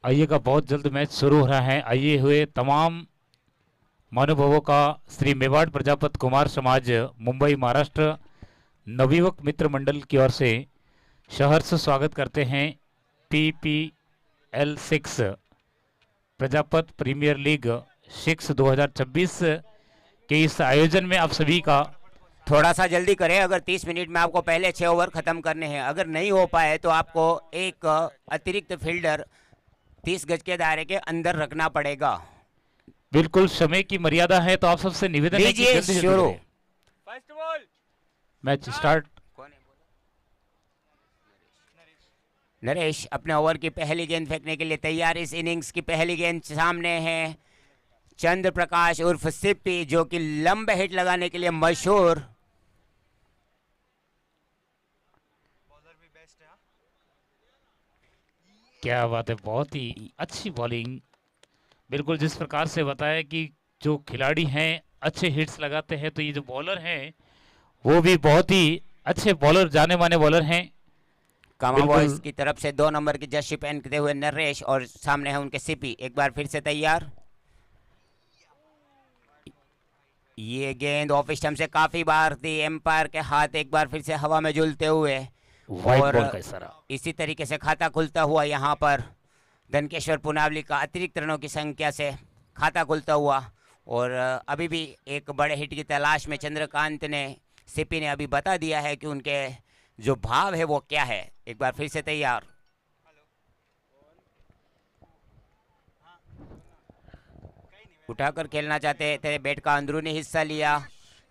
आइएगा, बहुत जल्द मैच शुरू हो रहा है। आइए हुए तमाम महानुभावों का श्री मेवाड़ प्रजापत कुमार समाज मुंबई महाराष्ट्र नवयुवक मित्र मंडल की ओर से सहर्ष स्वागत करते हैं। PPL 6 प्रजापत प्रीमियर लीग 6 2026 के इस आयोजन में आप सभी का थोड़ा सा जल्दी करें। अगर 30 मिनट में आपको पहले 6 ओवर खत्म करने हैं, अगर नहीं हो पाए तो आपको एक अतिरिक्त फील्डर 30 गज के दायरे के अंदर रखना पड़ेगा। बिल्कुल समय की मर्यादा है, तो आप सबसे निवेदन है कि लीजिए जल्दी जल्दी शुरू। करें। First ball match start. Naresh अपने ओवर की पहली गेंद फेंकने के लिए तैयार। इस इनिंग्स की पहली गेंद सामने है चंद्र प्रकाश उर्फ सिप्पी, जो कि लंबे हिट लगाने के लिए मशहूर। क्या बात है, बहुत ही अच्छी बॉलिंग। बिल्कुल जिस प्रकार से बताया कि जो खिलाड़ी हैं अच्छे हिट्स लगाते हैं, तो ये जो बॉलर हैं वो भी बहुत ही अच्छे बॉलर, जाने माने बॉलर हैं। कामा बिल्कुल। बॉयज की तरफ से 2 नंबर की जर्सी पहनते हुए नरेश, और सामने है उनके सिपी। एक बार फिर से तैयार। ये गेंद ऑफ स्टंप से काफी बार थी, एम्पायर के हाथ एक बार फिर से हवा में झूलते हुए, वाइट और बॉल का इशारा। इसी तरीके से खाता खुलता हुआ यहाँ पर धनकेश्वर पुनावली का अतिरिक्त रनों की संख्या से खाता खुलता हुआ। और अभी भी एक बड़े हिट की तलाश में चंद्रकांत ने, सिपी ने अभी बता दिया है कि उनके जो भाव है वो क्या है। एक बार फिर से तैयार। उठाकर खेलना चाहते थे, बैट का अंदरूनी हिस्सा लिया,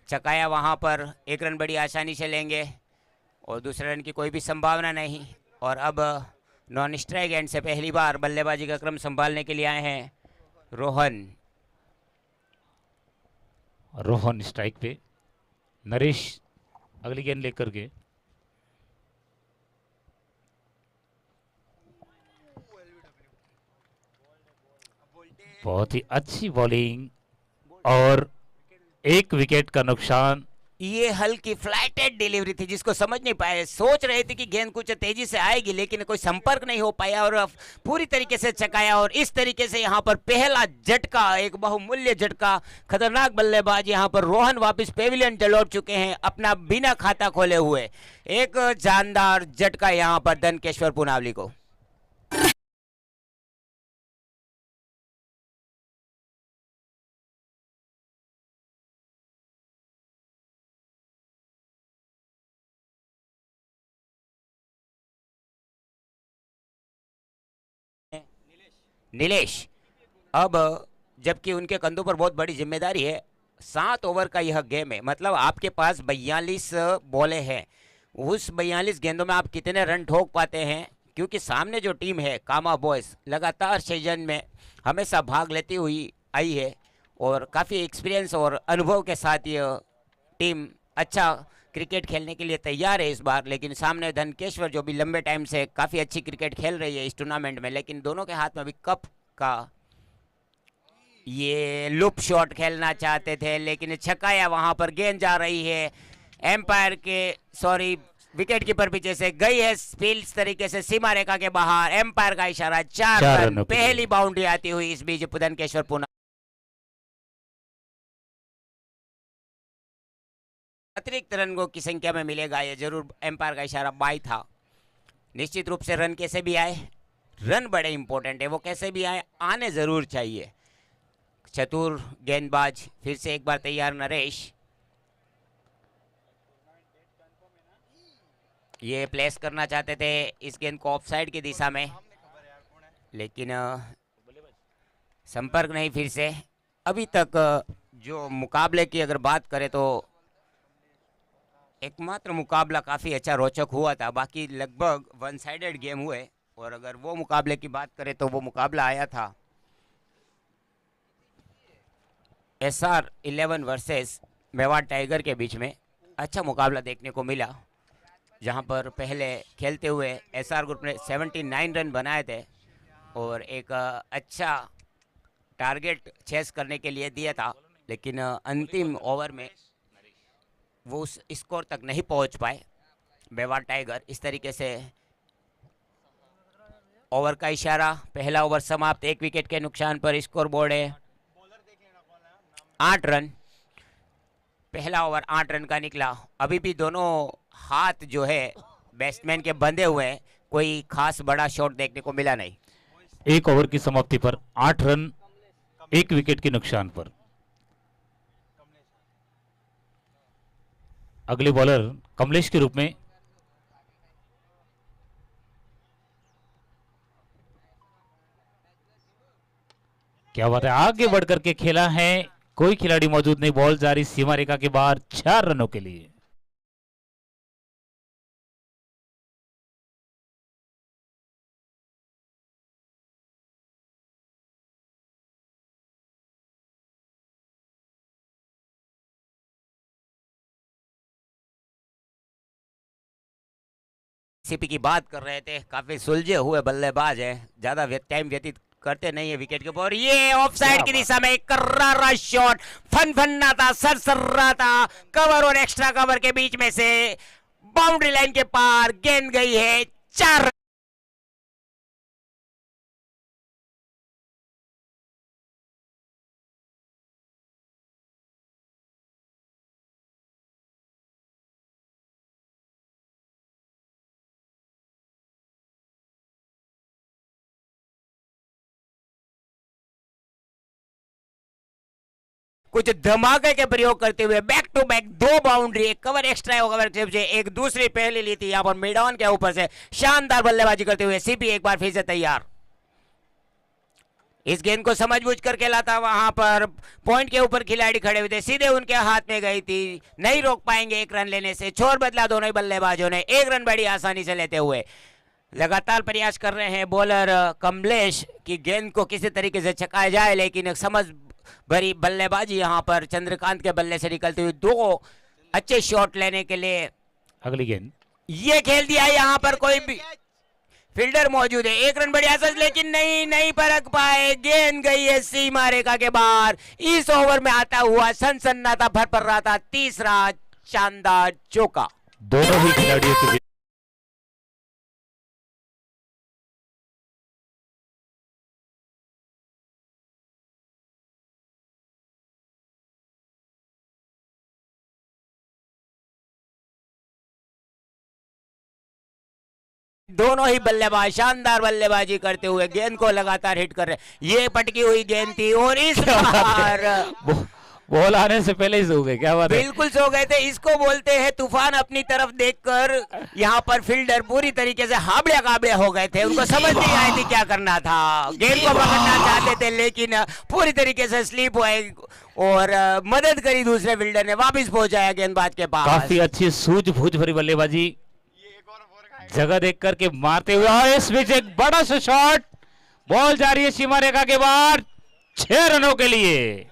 चकाया, वहां पर 1 रन बड़ी आसानी से लेंगे और दूसरे रन की कोई भी संभावना नहीं। और अब नॉन स्ट्राइक एंड से पहली बार बल्लेबाजी का क्रम संभालने के लिए आए हैं रोहन। रोहन स्ट्राइक पे, नरेश अगली गेंद लेकर के। बहुत ही अच्छी बॉलिंग और 1 विकेट का नुकसान। ये हल्की फ्लैटेड डिलीवरी थी जिसको समझ नहीं पाए। सोच रहे थे कि गेंद कुछ तेजी से आएगी, लेकिन कोई संपर्क नहीं हो पाया और पूरी तरीके से चकाया। और इस तरीके से यहाँ पर पहला झटका, एक बहुमूल्य झटका, खतरनाक बल्लेबाज यहाँ पर रोहन वापस पेविलियन लौट चुके हैं अपना बिना खाता खोले हुए। एक जानदार झटका यहाँ पर धनकेश्वर पुनावली को। नीलेश, अब जबकि उनके कंधों पर बहुत बड़ी जिम्मेदारी है, 7 ओवर का यह गेम है, मतलब आपके पास 42 बॉलें हैं। उस 42 गेंदों में आप कितने रन ठोक पाते हैं, क्योंकि सामने जो टीम है कामा बॉयज लगातार सीजन में हमेशा भाग लेती हुई आई है और काफ़ी एक्सपीरियंस और अनुभव के साथ यह टीम अच्छा क्रिकेट खेलने के लिए तैयार है इस बार। लेकिन सामने धनकेश्वर जो भी लंबे टाइम से काफ़ी अच्छी क्रिकेट खेल रही है इस टूर्नामेंट में, लेकिन दोनों के हाथ में अभी कप का ये लुप शॉट खेलना चाहते थे, लेकिन छकाया, वहां पर गेंद जा रही है एम्पायर के, सॉरी, विकेट कीपर पीछे से गई है स्पिल्स तरीके से सीमा रेखा के बाहर। एम्पायर का इशारा, 4 रन, पहली बाउंड्री आती हुई इस बीच धनकेश्वर पुना। अतिरिक्त रनों की संख्या में मिलेगा ये जरूर, एम्पायर का इशारा बाई था। निश्चित रूप से रन कैसे भी आए, रन बड़े इंपॉर्टेंट है, वो कैसे भी आए आने जरूर चाहिए। चतुर गेंदबाज फिर से एक बार तैयार नरेश। ये प्लेस करना चाहते थे इस गेंद को ऑफसाइड की दिशा में, लेकिन संपर्क नहीं। फिर से अभी तक जो मुकाबले की अगर बात करें तो एकमात्र मुकाबला काफ़ी अच्छा रोचक हुआ था, बाकी लगभग 1 साइडेड गेम हुए। और अगर वो मुकाबले की बात करें तो वो मुकाबला आया था SR11 वर्सेस मेवाड़ टाइगर के बीच में। अच्छा मुकाबला देखने को मिला, जहां पर पहले खेलते हुए SR ग्रुप ने 79 रन बनाए थे और एक अच्छा टारगेट चेस करने के लिए दिया था, लेकिन अंतिम ओवर में वो उस स्कोर तक नहीं पहुंच पाए मेवाड़ टाइगर। इस तरीके से ओवर का इशारा, पहला ओवर समाप्त, 1 विकेट के नुकसान पर। स्कोर बोर्ड है 8 रन। पहला ओवर 8 रन का निकला। अभी भी दोनों हाथ जो है बैट्समैन के बंधे हुए हैं, कोई खास बड़ा शॉट देखने को मिला नहीं। 1 ओवर की समाप्ति पर 8 रन 1 विकेट के नुकसान पर। अगले बॉलर कमलेश के रूप में क्या बात है, आगे बढ़कर के खेला है, कोई खिलाड़ी मौजूद नहीं, बॉल जारी सीमा रेखा के बाहर 4 रनों के लिए। सीपी की बात कर रहे थे, काफी सुलझे हुए बल्लेबाज है, ज्यादा टाइम व्यतीत करते नहीं है विकेट के ऊपर। ये ऑफ साइड की दिशा में एक कर्रारा शॉट, फनफन्ना था, सरसर्रा था, कवर और एक्स्ट्रा कवर के बीच में से बाउंड्री लाइन के पार गेंद गई है। 4 कुछ धमाके के प्रयोग करते हुए बैक टू बैक 2 बाउंड्री, एक कवर एक्स्ट्रा कवर से एक दूसरी पहले ली थी यहां पर मिडॉन के ऊपर से। शानदार बल्लेबाजी करते हुए सीपी एक बार फिर से तैयार। इस गेंद को समझबूझ कर खेला था, वहां पर पॉइंट के ऊपर खिलाड़ी खड़े हुए थे, सीधे उनके हाथ में गई थी, नहीं रोक पाएंगे 1 रन लेने से। छोर बदला दोनों ही बल्लेबाजों ने, 1 रन बड़ी आसानी से लेते हुए। लगातार प्रयास कर रहे हैं बॉलर कमलेश की गेंद को किसी तरीके से छकाया जाए, लेकिन समझ भरी बल्लेबाजी यहां पर चंद्रकांत के बल्ले से निकलते हुए 2 अच्छे शॉट लेने के लिए। अगली गेंद ये खेल दिया, यहां पर कोई भी फील्डर मौजूद है, 1 रन बड़ी आसानी, लेकिन नहीं परख पाए, गेंद गई है सीमा रेखा के बाहर। इस ओवर में आता हुआ सनसन्नाटा भर पड़ रहा था, तीसरा शानदार चौका। दोनों ही खिलाड़ियों के दोनों ही बल्लेबाज शानदार बल्लेबाजी करते हुए गेंद को लगातार हिट कर रहे। ये पटकी हुई गेंद थी और इस बार बॉल आने से पहले ही सो गए, क्या बात है? बिल्कुल सो गए थे। इसको बोलते हैं तूफान। अपनी तरफ देखकर यहाँ पर फील्डर पूरी तरीके से हाबड़े काबड़े हो गए थे, उनको समझ नहीं आई थी क्या करना था। गेंद को पकड़ना चाहते थे लेकिन पूरी तरीके से स्लिप हुए और मदद करी दूसरे फील्डर ने, वापस पहुंचाया गेंदबाज के पास। काफी अच्छी सूझबूझ भरी बल्लेबाजी, जगह देख करके मारते हुए, और इस बीच एक बड़ा सा शॉट, बॉल जा रही है सीमा रेखा के बाहर 6 रनों के लिए।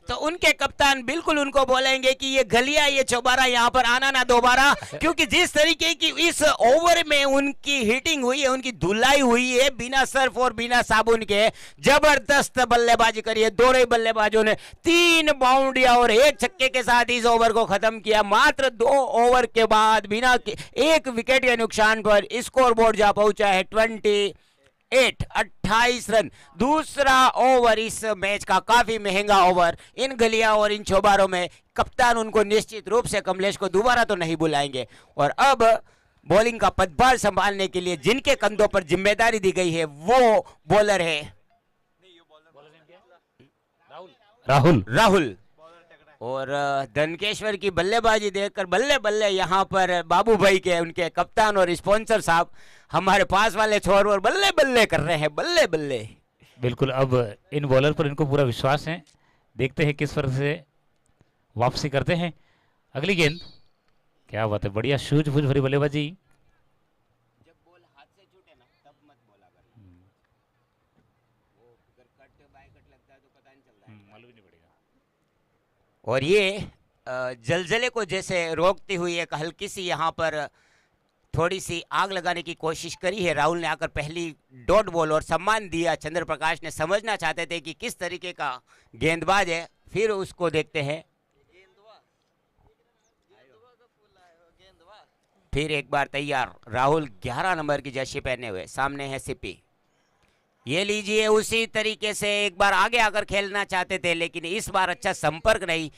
तो उनके कप्तान बिल्कुल उनको बोलेंगे कि ये गलिया, ये चौबारा यहाँ पर आना ना दोबारा, क्योंकि जिस तरीके की इस ओवर में उनकी हिटिंग हुई है, उनकी धुलाई हुई है बिना सर्फ और बिना साबुन के, जबरदस्त बल्लेबाजी करी है। दोनों ही बल्लेबाजों ने 3 बाउंड्रियां और 1 छक्के के साथ इस ओवर को खत्म किया। मात्र 2 ओवर के बाद बिना 1 विकेट के नुकसान पर स्कोर बोर्ड जा पहुंचा है 28 रन। दूसरा ओवर इस मैच का काफी महंगा ओवर। इन गलिया और इन चौबारों में कप्तान उनको निश्चित रूप से कमलेश को दोबारा तो नहीं बुलाएंगे। और अब बॉलिंग का पदभार संभालने के लिए जिनके कंधों पर जिम्मेदारी दी गई है वो बॉलर है राहुल। और धनकेश्वर की बल्लेबाजी देखकर बल्ले बल्ले यहाँ पर बाबू भाई के उनके कप्तान और स्पॉन्सर साहब हमारे पास वाले छोर और बल्ले बल्ले कर रहे हैं, बल्ले बल्ले। बिल्कुल, अब इन बॉलर पर इनको पूरा विश्वास है, देखते हैं किस तरह से वापसी करते हैं। अगली गेंद, क्या बात है, बढ़िया सूझबूझ भरी बल्लेबाजी। जब बॉल हाथ से छूटे ना तब मत बोला कर, वो अगर कट बाय कट लगता है तो पता नहीं चलता है, मालूम नहीं पड़ेगा। और ये जलजले को जैसे रोकती हुई एक हल्की सी यहाँ पर थोड़ी सी आग लगाने की कोशिश करी है। राहुल ने आकर पहली डॉट बॉल और सम्मान दिया। चंद्र प्रकाश ने समझना चाहते थे कि किस तरीके का गेंदबाज है, फिर उसको देखते हैं। फिर एक बार तैयार राहुल 11 नंबर की जर्सी पहने हुए, सामने है सिपी। ये लीजिए, उसी तरीके से एक बार आगे आकर खेलना चाहते थे, लेकिन इस बार अच्छा संपर्क नहीं,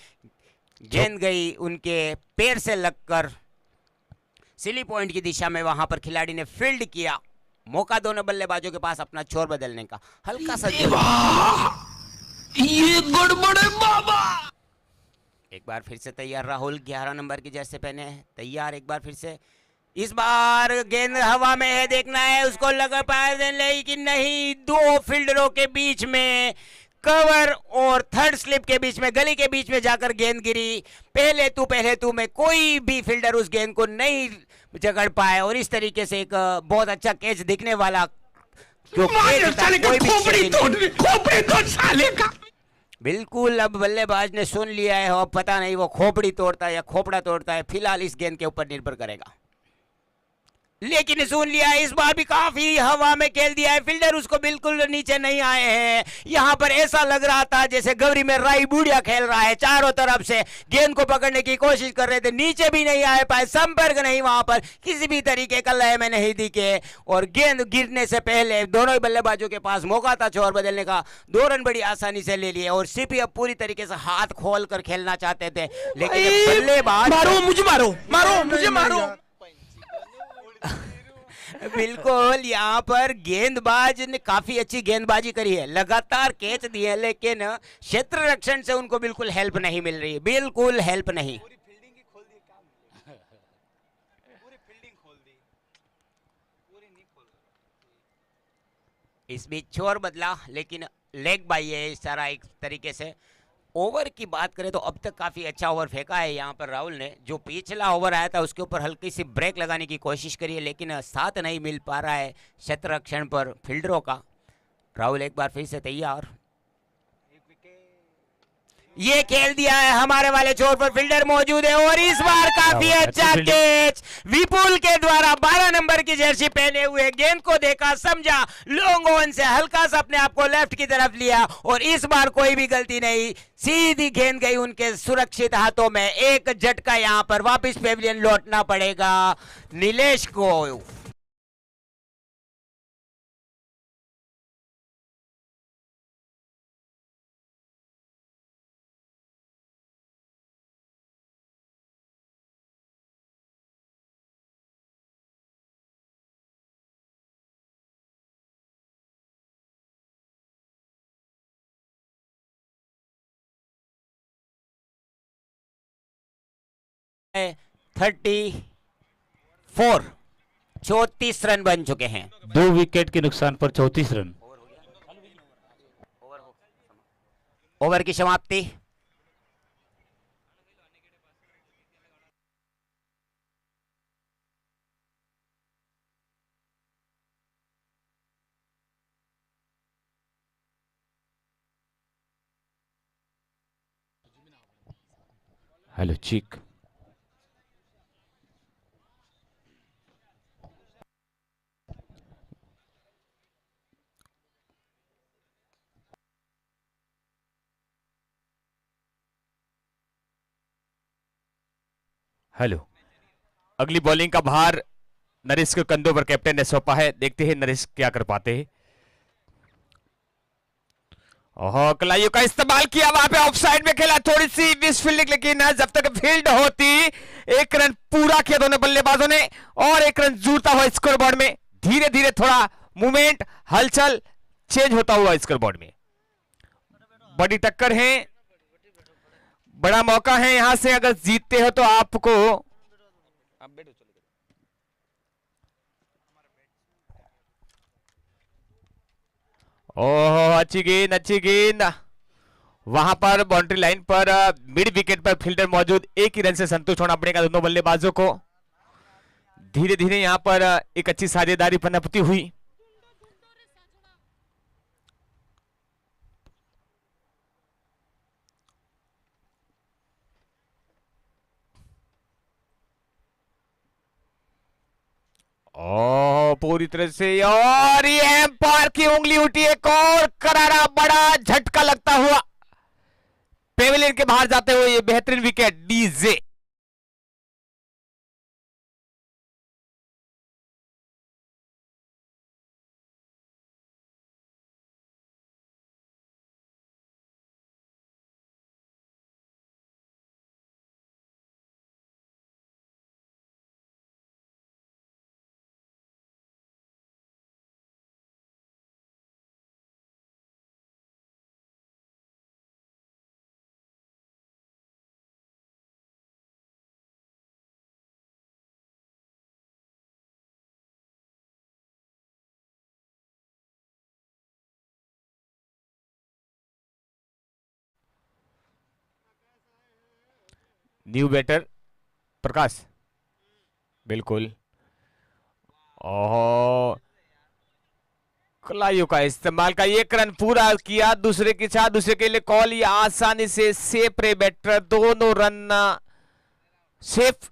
गेंद गई उनके पैर से लगकर सिली पॉइंट की दिशा में। वहां पर खिलाड़ी ने फील्ड किया। मौका दोनों बल्लेबाजों के पास अपना छोर बदलने का। हल्का सा ये गड़बड़ है बाबा। एक बार फिर से तैयार राहुल 11 नंबर की जर्सी पहने हैं, तैयार। एक बार फिर से, इस बार गेंद हवा में है, देखना है उसको लगा पाए, लेकिन नहीं। दो फील्डरों के बीच में, कवर और थर्ड स्लिप के बीच में, गली के बीच में जाकर गेंद गिरी। पहले तू में कोई भी फील्डर उस गेंद को नहीं जकड़ पाए, और इस तरीके से एक बहुत अच्छा कैच दिखने वाला जो साले का। बिल्कुल। अब बल्लेबाज ने सुन लिया है, अब पता नहीं वो खोपड़ी तोड़ता है या खोपड़ा तोड़ता है, फिलहाल इस गेंद के ऊपर निर्भर करेगा। लेकिन सुन लिया है, इस बार भी काफी हवा में खेल दिया है, फील्डर उसको बिल्कुल नीचे नहीं आए हैं। यहां पर ऐसा लग रहा था जैसे गौरी में राई बूढ़िया खेल रहा है, चारों तरफ से गेंद को पकड़ने की कोशिश कर रहे थे, नीचे भी नहीं आए पाए, संपर्क नहीं, वहां पर किसी भी तरीके का लय में नहीं दिखे। और गेंद गिरने से पहले दोनों ही बल्लेबाजों के पास मौका था छोर बदलने का, 2 रन बड़ी आसानी से ले लिए। और सीपी अब पूरी तरीके से हाथ खोल कर खेलना चाहते थे, लेकिन बल्लेबाज मारो मुझे, मारो मुझे, मारो। बिल्कुल। यहाँ पर गेंदबाज ने काफी अच्छी गेंदबाजी करी है, लगातार कैच दिए हैं, लेकिन क्षेत्र रक्षण से उनको बिल्कुल हेल्प नहीं मिल रही, बिल्कुल हेल्प नहीं। इस बीच छोर बदला, लेकिन लेग बाई है इस सारा एक तरीके से। ओवर की बात करें तो अब तक काफ़ी अच्छा ओवर फेंका है यहाँ पर राहुल ने। जो पिछला ओवर आया था उसके ऊपर हल्की सी ब्रेक लगाने की कोशिश करी है, लेकिन साथ नहीं मिल पा रहा है क्षेत्र रक्षण पर फील्डरों का। राहुल एक बार फिर से तैयार, ये खेल दिया है, हमारे वाले छोर पर फील्डर मौजूद है, और इस बार काफी अच्छा कैच विपुल के द्वारा। 12 नंबर की जर्सी पहने हुए, गेंद को देखा, समझा, लॉन्ग ऑन से हल्का सा अपने आप को लेफ्ट की तरफ लिया, और इस बार कोई भी गलती नहीं, सीधी गेंद गई उनके सुरक्षित हाथों में। एक झटका यहां पर वापस पेविलियन लौटना पड़ेगा नीलेश को। है 34, 34 रन बन चुके हैं। 2 विकेट के नुकसान पर 34 रन। ओवर की समाप्ति। हेलो चीक। हेलो। अगली बॉलिंग का भार नरेश के कंधों पर कैप्टन ने सौंपा है, देखते हैं नरेश क्या कर पाते हैं। ओहो, कलाइयों का इस्तेमाल किया, वहां पे ऑफसाइड में खेला, थोड़ी सी मिस फील्डिंग, लेकिन जब तक फील्ड होती, 1 रन पूरा किया दोनों बल्लेबाजों ने, और 1 रन जुड़ता हुआ स्कोर बोर्ड में। धीरे धीरे थोड़ा मूवमेंट, हलचल चेंज होता हुआ स्कोर बोर्ड में। बड़ी टक्कर है, बड़ा मौका है, यहां से अगर जीतते हो तो आपको ओह, अच्छी गेंद। वहां पर बाउंड्री लाइन पर मिड विकेट पर फील्डर मौजूद, 1 ही रन से संतुष्ट होना पड़ेगा दोनों बल्लेबाजों को। धीरे धीरे यहां पर एक अच्छी साझेदारी पनपती हुई। ओह पूरी तरह से, और ये एम्पायर की उंगली उठी, एक और करारा बड़ा झटका लगता हुआ पेविलियन के बाहर जाते हुए ये बेहतरीन विकेट डीजे। न्यू बैटर प्रकाश, बिल्कुल। ओहो, कलाइयों का इस्तेमाल का एक रन पूरा किया, दूसरे की चाह, दूसरे के लिए कॉल, ये आसानी से सेफ रहे बैटर, दोनों रन सेफ।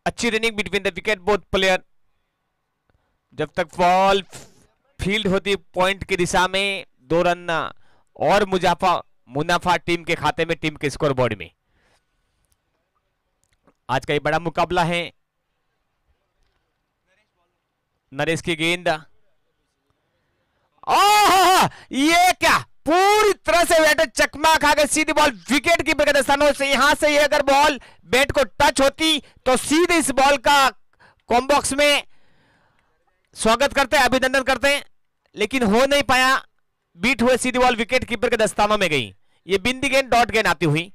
अच्छी running between the wicket both player. जब तक बॉल फील्ड होती पॉइंट की दिशा में, 2 रन और मुनाफा टीम के खाते में, टीम के स्कोर बोर्ड में। आज का ये बड़ा मुकाबला है। नरेश की गेंद, ओह ये क्या, पूरी तरह से बैटर चकमा खा के सीधी बॉल विकेट कीपर के स्थानों से। यहां से ये अगर बॉल बैट को टच होती तो सीधे इस बॉल का कॉम्बॉक्स में स्वागत करते हैं, अभिनंदन करते हैं, लेकिन हो नहीं पाया। बीट हुए सीधी बॉल विकेट कीपर के दस्तानों में गई। ये बिंदी गेंद, डॉट गेंद आती हुई।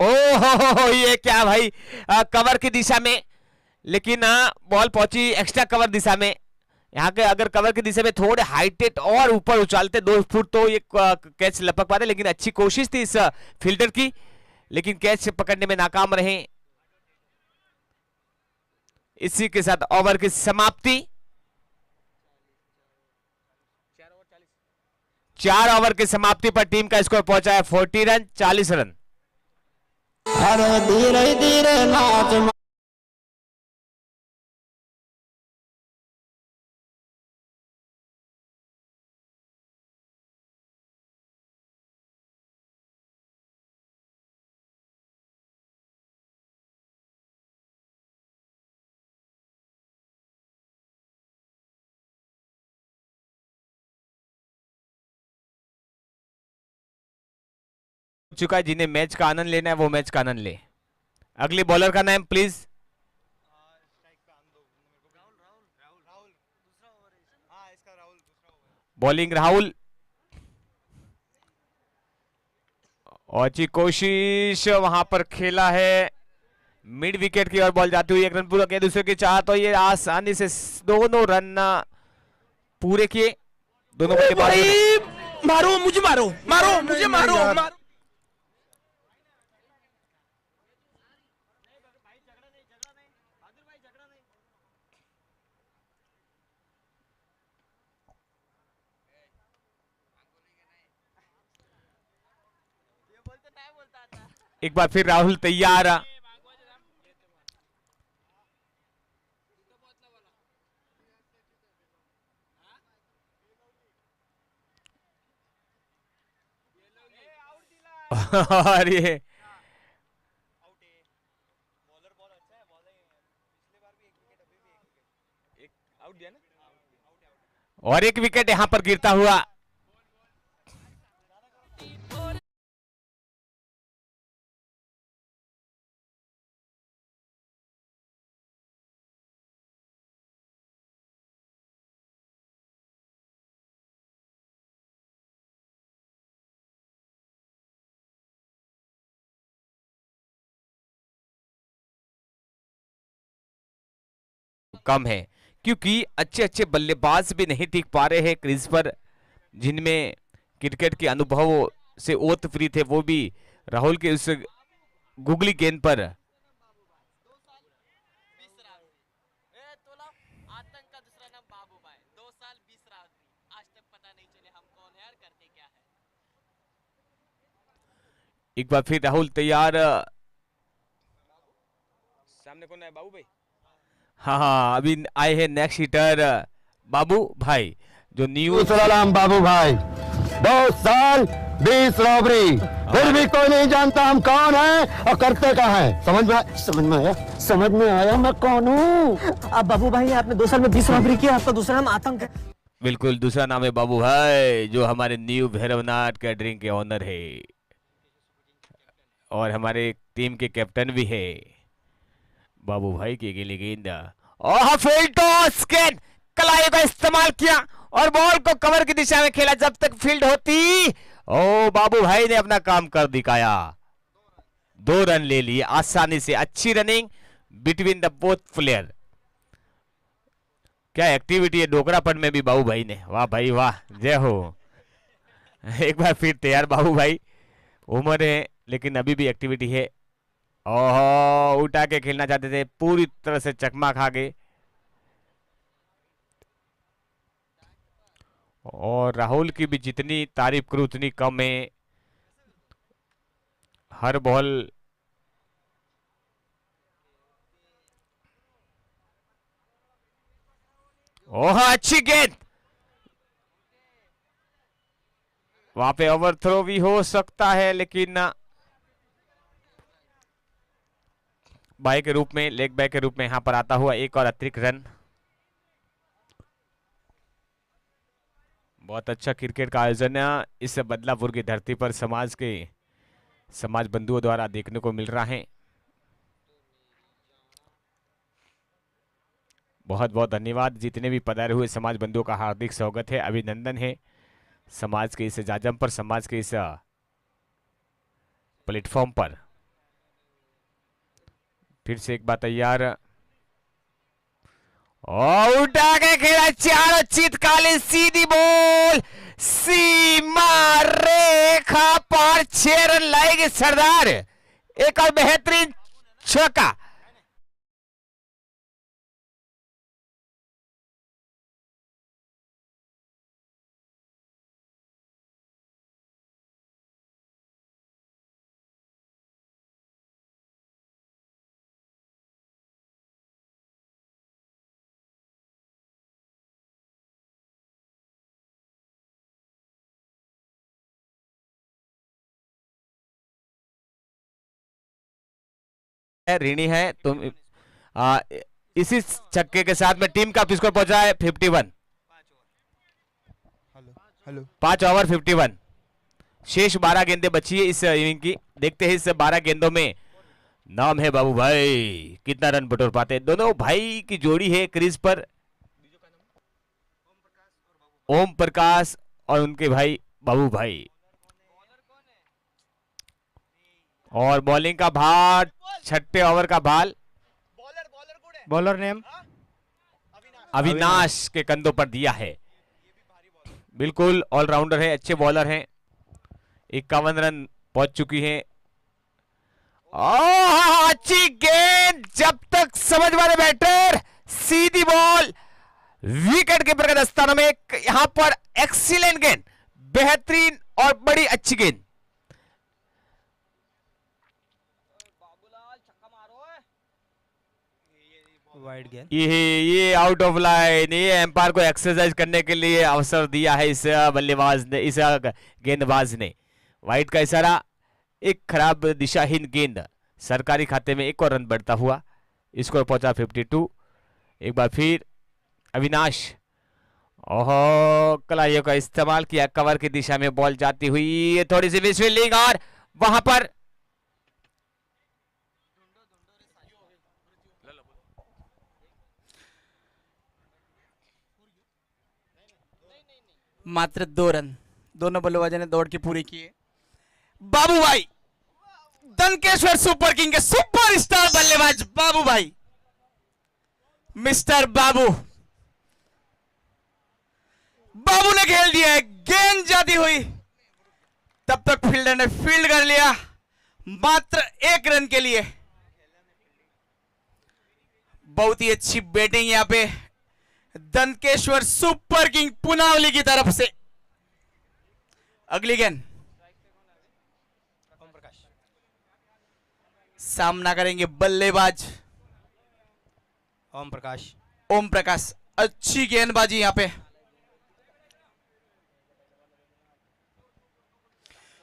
ओहो ये क्या भाई, कवर की दिशा में, लेकिन बॉल पहुंची एक्स्ट्रा कवर दिशा में। यहाँ के अगर कवर की दिशा में थोड़े हाइटेड और ऊपर उछालते 2 फुट तो ये कैच लपक पाते, लेकिन अच्छी कोशिश थी इस फील्डर की, लेकिन कैच पकड़ने में नाकाम रहे। इसी के साथ ओवर की समाप्ति। 4 ओवर की समाप्ति पर टीम का स्कोर पहुंचा है 40 रन, 40 रन। अरे धीरे धीरे नाच। चुका है, जिन्हें मैच का आनंद लेना है वो मैच का आनंद ले। अगली बॉलर का नाम प्लीज। बॉलिंग राहुल, और अच्छी कोशिश वहां पर खेला है, मिड विकेट की ओर बॉल जाती हुई, 1 रन पूरा किया, दूसरे की चाह, तो ये आसानी से दोनों रन पूरे किए। दोनों बल्लेबाज, मारो मुझे, मारो मारो मुझे, मारो मारो। एक बार फिर राहुल तैयार। और ये और एक विकेट यहां पर गिरता हुआ। कम है क्योंकि अच्छे अच्छे बल्लेबाज भी नहीं टिक पा रहे हैं क्रीज पर, जिनमें क्रिकेट के अनुभवों से ओत फ्री थे, वो भी राहुल के उस गुगली गेंद पर एक बार फिर राहुल तैयार। सामने कौन है? बाबू भाई। हाँ, अभी आए हैं नेक्स्ट हिटर बाबू भाई, जो न्यू सलाम बाबू भाई। 2 साल 20 रॉबरी, फिर भी कोई नहीं जानता हम कौन है और करते क्या है। समझ में आया मैं कौन हूँ। अब बाबू भाई आपने 2 साल में 20 रॉबरी किया, आपका दूसरा नाम आतंक है। बिल्कुल, दूसरा नाम है बाबू भाई, जो हमारे न्यू भैरवनाथ कैटरिंग के ओनर है और हमारे टीम के कैप्टन भी है। बाबू भाई की गिली गेंद और फील्ड टॉस, गेंद कलाइयों का इस्तेमाल किया और बॉल को कवर की दिशा में खेला जब तक फील्ड होती। ओ बाबू भाई ने अपना काम कर दिखाया, 2 रन ले लिए आसानी से। अच्छी running between the both player. क्या एक्टिविटी है डोकरापन में भी बाबू भाई ने, वाह भाई वाह, जय हो। एक बार फिर तैयार बाबू भाई, उम्र है लेकिन अभी भी एक्टिविटी है। ओहो, उठा के खेलना चाहते थे, पूरी तरह से चकमा खा गए। और राहुल की भी जितनी तारीफ करूं उतनी कम है। हर बॉल ओह अच्छी गेंद, वहां पे ओवरथ्रो भी हो सकता है लेकिन बाय के रूप में, लेग बैक के रूप में यहां पर आता हुआ एक और अतिरिक्त रन। बहुत अच्छा क्रिकेट का आयोजन इस बदलापुर की धरती पर समाज बंधुओं द्वारा देखने को मिल रहा है। बहुत बहुत धन्यवाद जितने भी पधारे हुए समाज बंधुओं का हार्दिक स्वागत है, अभिनंदन है। समाज के इस जाजम पर, समाज के इस प्लेटफॉर्म पर फिर से एक बार तैयार और उठा के खेला, चारों चितकाली सीधी बॉल, सीमा रेखा पार 6 रन लाएगी सरदार। एक और बेहतरीन छक्का। ऋणी है तुम। इसी छक्के के साथ में टीम का स्कोर पहुंचा है 51। 5 ओवर 51, शेष 12 गेंदें बची है इस इनिंग की। देखते हैं इस 12 गेंदों में, नाम है बाबू भाई, कितना रन बटोर पाते हैं। दोनों भाई की जोड़ी है क्रीज पर, ओम प्रकाश और उनके भाई बाबू भाई। और बॉलिंग का भार, 6ठे ओवर का भाल, बॉलर नेम अविनाश के कंधों पर दिया है। बिल्कुल ऑलराउंडर है, अच्छे बॉलर हैं। 51 रन पहुंच चुकी है। अच्छी गेंद, जब तक समझ वाले बैटर, सीधी बॉल, विकेट कीपर के दस्तानों में। यहां पर एक्सीलेंट गेंद, बेहतरीन और बड़ी अच्छी गेंद। वाइड गेंद, ये आउट ऑफ लाइन, ये एम्पायर को एक्सरसाइज करने के लिए अवसर दिया है इस बल्लेबाज ने, इस गेंदबाज ने। वाइड का इशारा, एक खराब दिशाहीन गेंद, सरकारी खाते में एक और रन बढ़ता हुआ, स्कोर पहुंचा 52। एक बार फिर अविनाश, ओहो कलाइयों का इस्तेमाल किया, कवर की दिशा में बॉल जाती हुई, थोड़ी सी मिसफील्डिंग और वहां पर मात्र 2 रन दोनों बल्लेबाजों ने दौड़ के पूरे किए। बाबू भाई, दनकेश्वर सुपर किंग के सुपरस्टार बल्लेबाज बाबू भाई, मिस्टर बाबू, बाबू ने खेल दिया है। गेंद जाती हुई, तब तक फील्डर ने फील्ड कर लिया, मात्र 1 रन के लिए। बहुत ही अच्छी बैटिंग यहां पे दनकेश्वर सुपर किंग पुनावली की तरफ से। अगली गेंद सामना करेंगे बल्लेबाज ओम प्रकाश। ओम प्रकाश। अच्छी गेंदबाजी यहां पे,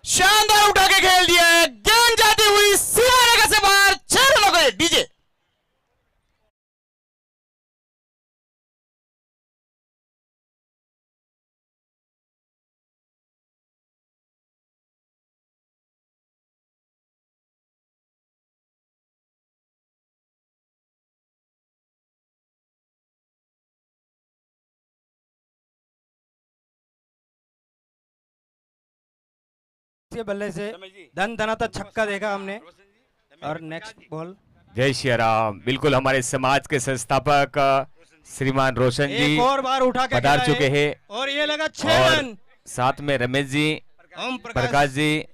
शानदार उठा के खेल दिया है, गेंद जाती हुई सीमा रेखा से बाहर, 6 रन हो गए। डीजे के बल्ले से धन धनाता छक्का देखा हमने। और नेक्स्ट बॉल जय श्री राम। बिल्कुल हमारे समाज के संस्थापक श्रीमान रोशन जी एक और बार उठा के पधार खेला चुके है। हैं और ये लगा 6 और रन। साथ में रमेश जी, ओम प्रकाश जी,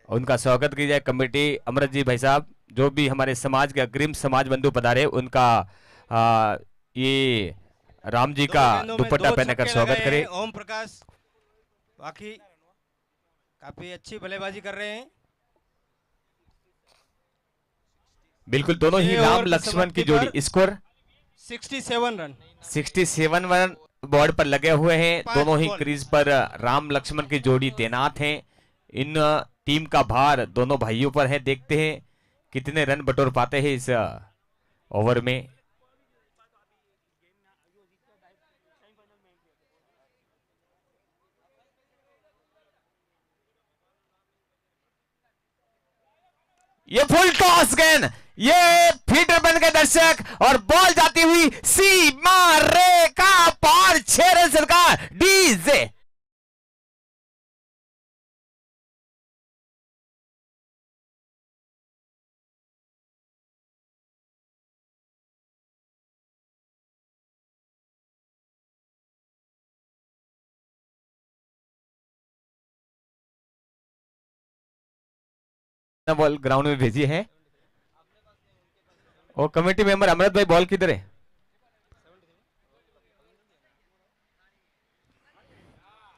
उनका स्वागत की जाए। कमेटी अमृत जी भाई साहब, जो भी हमारे समाज के अग्रिम समाज बंधु पधारे, उनका ये राम जी का दो गेंदों में दुपट्टा दो पहनकर छक्के स्वागत लगाए करे। हैं। ओम प्रकाश बाकी काफी अच्छी बल्लेबाजी कर रहे हैं। बिल्कुल दोनों ही छह राम ओवर की लक्ष्मण की समाप्ति जोड़ी, पर स्कोर 67 रन। 67 रन बोर्ड पर लगे हुए हैं। 5 दोनों ही बॉल। क्रीज पर राम लक्ष्मण की जोड़ी तैनात हैं। इन टीम का भार दोनों भाइयों पर है। देखते हैं कितने रन बटोर पाते हैं इस ओवर में। ये फुल टॉस गेंद, ये फील्डर बन गए दर्शक, और बॉल जाती हुई सीमा रेखा पार, 6 रन सरकार। डीजे बॉल ग्राउंड में भेजी है। और कमेटी मेंबर अमृत भाई, बॉल किधर है?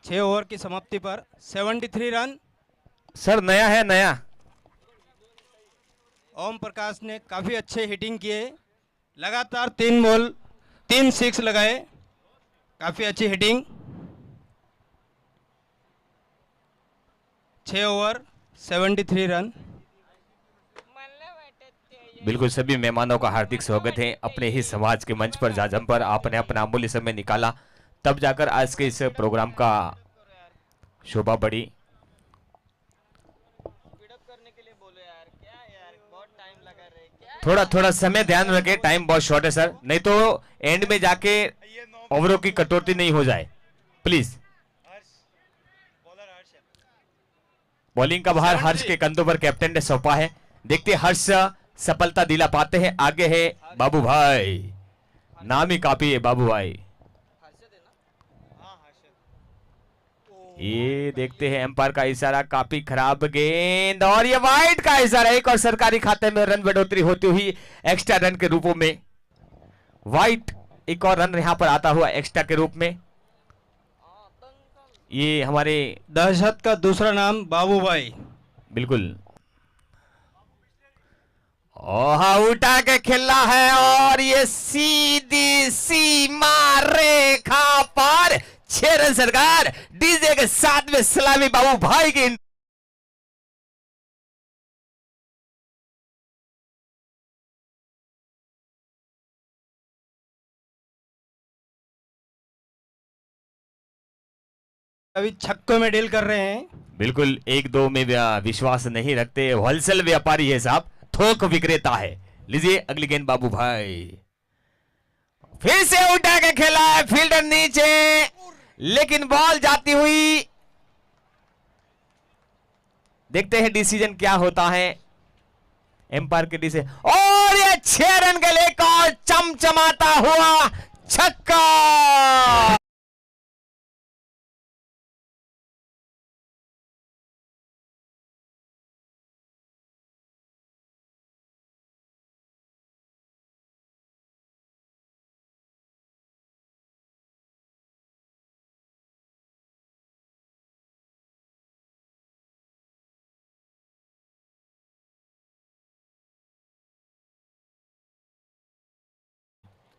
छह ओवर की समाप्ति पर 73 रन। सर नया है, नया। ओम प्रकाश ने काफी अच्छे हिटिंग किए, लगातार 3 बॉल 3 सिक्स लगाए, काफी अच्छी हिटिंग। 6 over 73 run. बिल्कुल सभी मेहमानों का हार्दिक स्वागत है अपने ही समाज के मंच पर, जाजम पर आपने अपना अमूल्य समय निकाला, तब जाकर आज के इस प्रोग्राम का शोभा बढ़ी। थोड़ा थोड़ा समय ध्यान रखें, टाइम बहुत शॉर्ट है सर, नहीं तो एंड में जाके ओवरों की कटौती नहीं हो जाए प्लीज। बॉलिंग का भार हर्ष के कंधों पर कैप्टन ने सौंपा है। देखते हर्ष सफलता दिला पाते हैं। आगे है बाबू भाई, नाम ही काफी है बाबू भाई। ये देखते हैं एम्पायर का इशारा, काफी खराब गेंद, और ये वाइड का इशारा। एक और सरकारी खाते में रन बढ़ोतरी होती हुई एक्स्ट्रा रन के रूपों में। वाइड एक और रन यहां पर आता हुआ एक्स्ट्रा के रूप में। ये हमारे दहशत का दूसरा नाम बाबू भाई। बिल्कुल ओहा उठा के खेला है, और ये सीधी सीमा रेखा पार, 6 रन सरकार। डीजे के साथ में सलामी बाबू भाई की। अभी छक्कों में डील कर रहे हैं। बिल्कुल 1-2 में विश्वास नहीं रखते, होलसेल व्यापारी है साहब, थोक विक्रेता है। लीजिए अगली गेंद बाबू भाई, फिर से उठा के खेला है, फील्डर नीचे, लेकिन बॉल जाती हुई। देखते हैं डिसीजन क्या होता है एम्पायर के डिसीजन। और ये 6 रन के लेकर चमचमाता हुआ छक्का।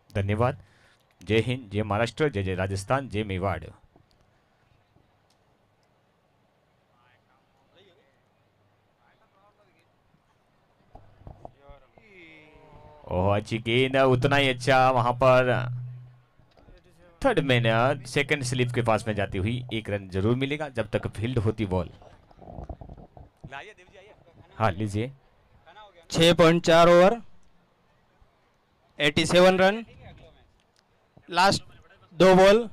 धन्यवाद। जय हिंद, जय महाराष्ट्र, जय जय राजस्थान, जय मेवाड़। ओह अच्छी गेंद, उतना ही अच्छा वहां पर थर्ड मैन सेकंड स्लिप के पास में जाती हुई एक रन जरूर मिलेगा जब तक फील्ड होती बॉल। हाँ लीजिए। 6.4 over 87 run. Last 2 ball.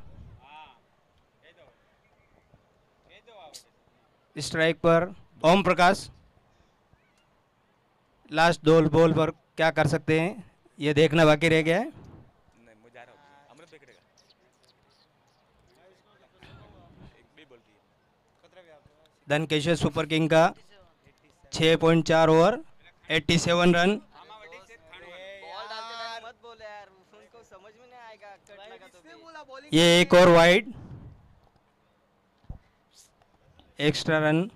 Strike पर ओम प्रकाश। लास्ट 2 बॉल पर क्या कर सकते हैं ये देखना बाकी रह गया है। धनकेश्वर सुपर किंग का 6.4 ओवर 87 रन। ये एक और वाइड, एक्स्ट्रा रन,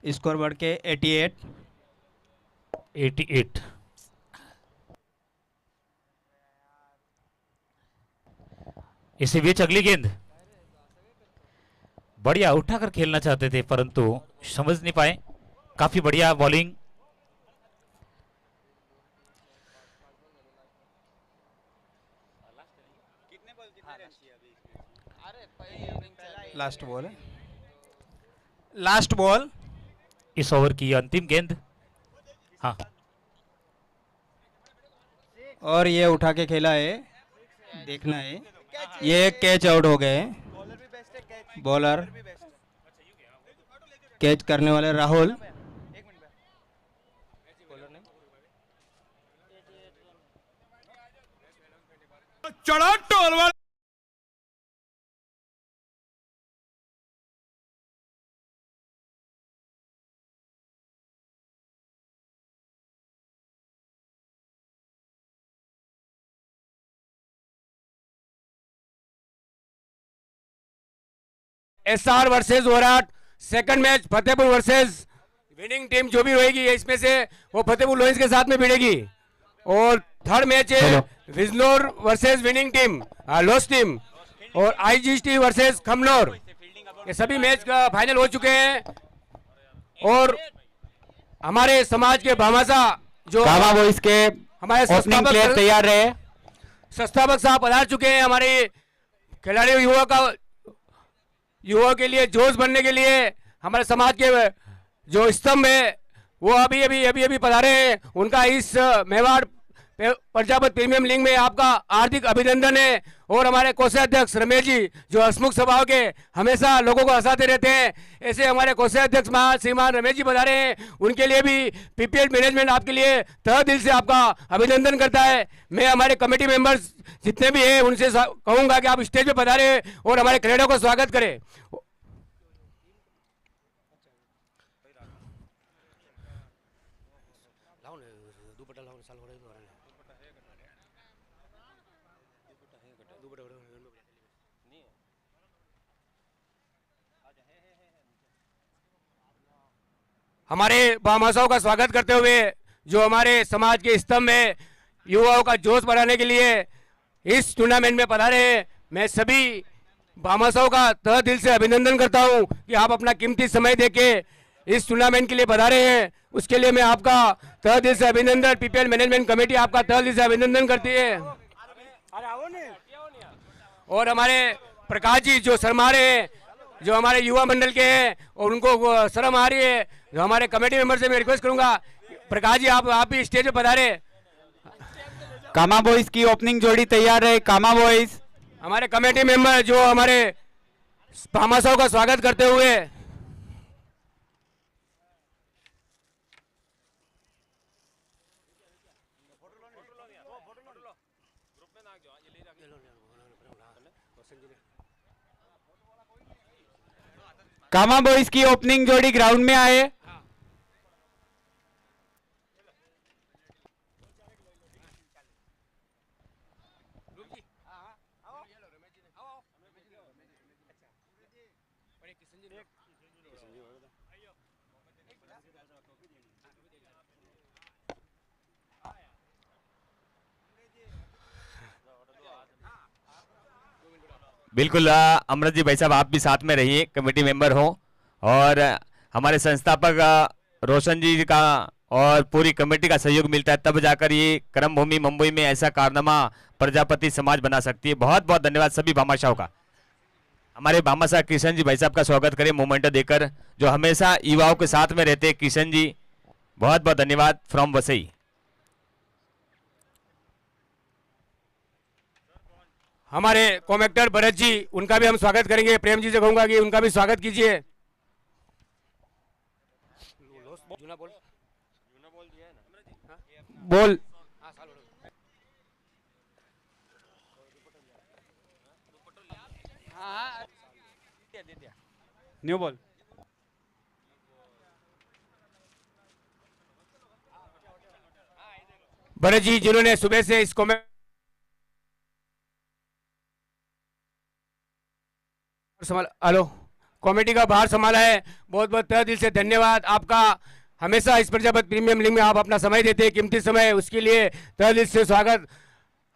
स्कोर बढ़ के 88। 88। इसी बीच अगली गेंद बढ़िया उठाकर खेलना चाहते थे परंतु समझ नहीं पाए। काफी बढ़िया बॉलिंग। लास्ट बॉल है, लास्ट बॉल। इस ओवर की अंतिम गेंद। हाँ और ये उठा के खेला है, देखना है। ये कैच आउट हो गए। बॉलर कैच करने वाले राहुल। चढ़ा टोल वाला SR versus Varat. Second match Fatehpur versus winning team जो भी रहेगी इसमें से वो फतेहपुर लोहिंस के साथ में भिड़ेगी। और थर्ड मैच है Bijnor versus winning team loss team और आईजीटी वर्सेस खमनौर। ये सभी मैच का फाइनल हो चुके हैं और हमारे समाज के भामाशाह जो कामा बॉयज के हमारे ओपनिंग प्लेयर तैयार रहे। संस्थापक साहब पधार चुके हैं। हमारे खिलाड़ी युवा के लिए जोश बनने के लिए हमारे समाज के जो स्तंभ है वो अभी पधारे हैं। उनका इस मेवाड़ प्रजापत प्रीमियम लीग में आपका हार्दिक अभिनंदन है। और हमारे कोषाध्यक्ष रमेश जी जो हसमुख स्वभाव के हमेशा लोगों को हंसाते रहते हैं, ऐसे हमारे कोषाध्यक्ष श्रीमान रमेश जी बता रहे हैं। उनके लिए भी पीपीएल मैनेजमेंट आपके लिए तहे दिल से आपका अभिनंदन करता है। मैं हमारे कमेटी मेंबर्स जितने भी हैं उनसे कहूंगा कि आप स्टेज पे पधारे और हमारे खिलाड़ियों को स्वागत करें। हमारे भामाशाहों का स्वागत करते हुए जो हमारे समाज के स्तंभ में युवाओं का जोश बढ़ाने के लिए इस टूर्नामेंट में पधारे हैं, मैं सभी भामाशाहों का तहे दिल से अभिनंदन करता हूं कि आप अपना कीमती समय देके इस टूर्नामेंट के लिए पधारे हैं। उसके लिए मैं आपका तहे दिल से अभिनंदन, पीपीएल मैनेजमेंट कमेटी आपका तहे दिल से अभिनंदन करती है। और हमारे प्रकाश जी जो शर्मा रहे हैं, जो हमारे युवा मंडल के हैं और उनको शर्म आ रही है, जो हमारे कमेटी मेंबर से मैं रिक्वेस्ट करूंगा प्रकाश जी आप भी स्टेज पे पधारे। कामा बॉयज की ओपनिंग जोड़ी तैयार है। कामा बॉयज हमारे कमेटी मेंबर जो हमारे भामाशाहों का स्वागत करते हुए कामा बॉयज की ओपनिंग जोड़ी ग्राउंड में आए। बिल्कुल अमृत जी भाई साहब, आप भी साथ में रहिए, कमेटी मेंबर हो, और हमारे संस्थापक रोशन जी का और पूरी कमेटी का सहयोग मिलता है, तब जाकर ये कर्म भूमि मुंबई में ऐसा कारनामा प्रजापति समाज बना सकती है। बहुत बहुत धन्यवाद सभी भामाशाहों का। हमारे भामाशाह किशन जी भाई साहब का स्वागत करें मोमेंटो देकर, जो हमेशा युवाओं के साथ में रहते हैं। किशन जी बहुत बहुत धन्यवाद फ्रॉम वसई। हमारे कॉमेक्टर भरत जी, उनका भी हम स्वागत करेंगे। प्रेम जी से कहूंगा कि उनका भी स्वागत कीजिए। बोल न्यू बोल। भरत जी जिन्होंने सुबह से इस कॉमेंट हेलो कमेटी का भार संभाला है, बहुत बहुत तहे दिल से धन्यवाद आपका। हमेशा इस प्रजापति प्रीमियम लीग में आप अपना समय देते हैं, कीमती समय, उसके लिए तहे दिल से स्वागत।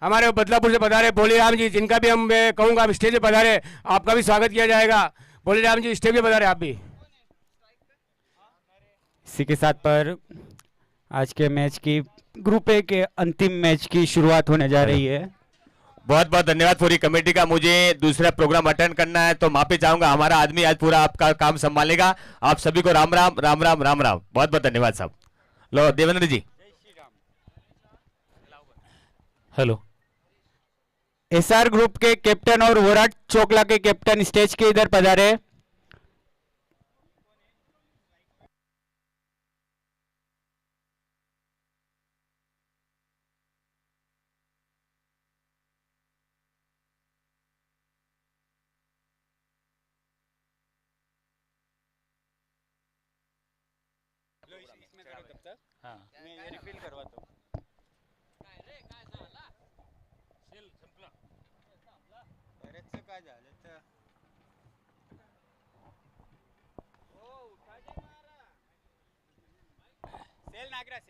हमारे बदलापुर से पधारे भोलेराम जी, जिनका भी हम कहूँगा आप स्टेज पे पधारे, आपका भी स्वागत किया जाएगा। भोलेराम जी स्टेज पे पधारे आप भी। इसी के साथ पर आज के मैच की ग्रुप ए के अंतिम मैच की शुरुआत होने जा रही है। बहुत बहुत धन्यवाद पूरी कमेटी का। मुझे दूसरा प्रोग्राम अटेंड करना है, तो माफी चाहूंगा। हमारा आदमी आज पूरा आपका काम संभालेगा। आप सभी को राम राम राम राम राम राम। बहुत बहुत धन्यवाद साहब। लो देवेंद्र जी। हेलो। एसआर ग्रुप के कैप्टन और विराट चोकला के कैप्टन स्टेज के इधर पधारे।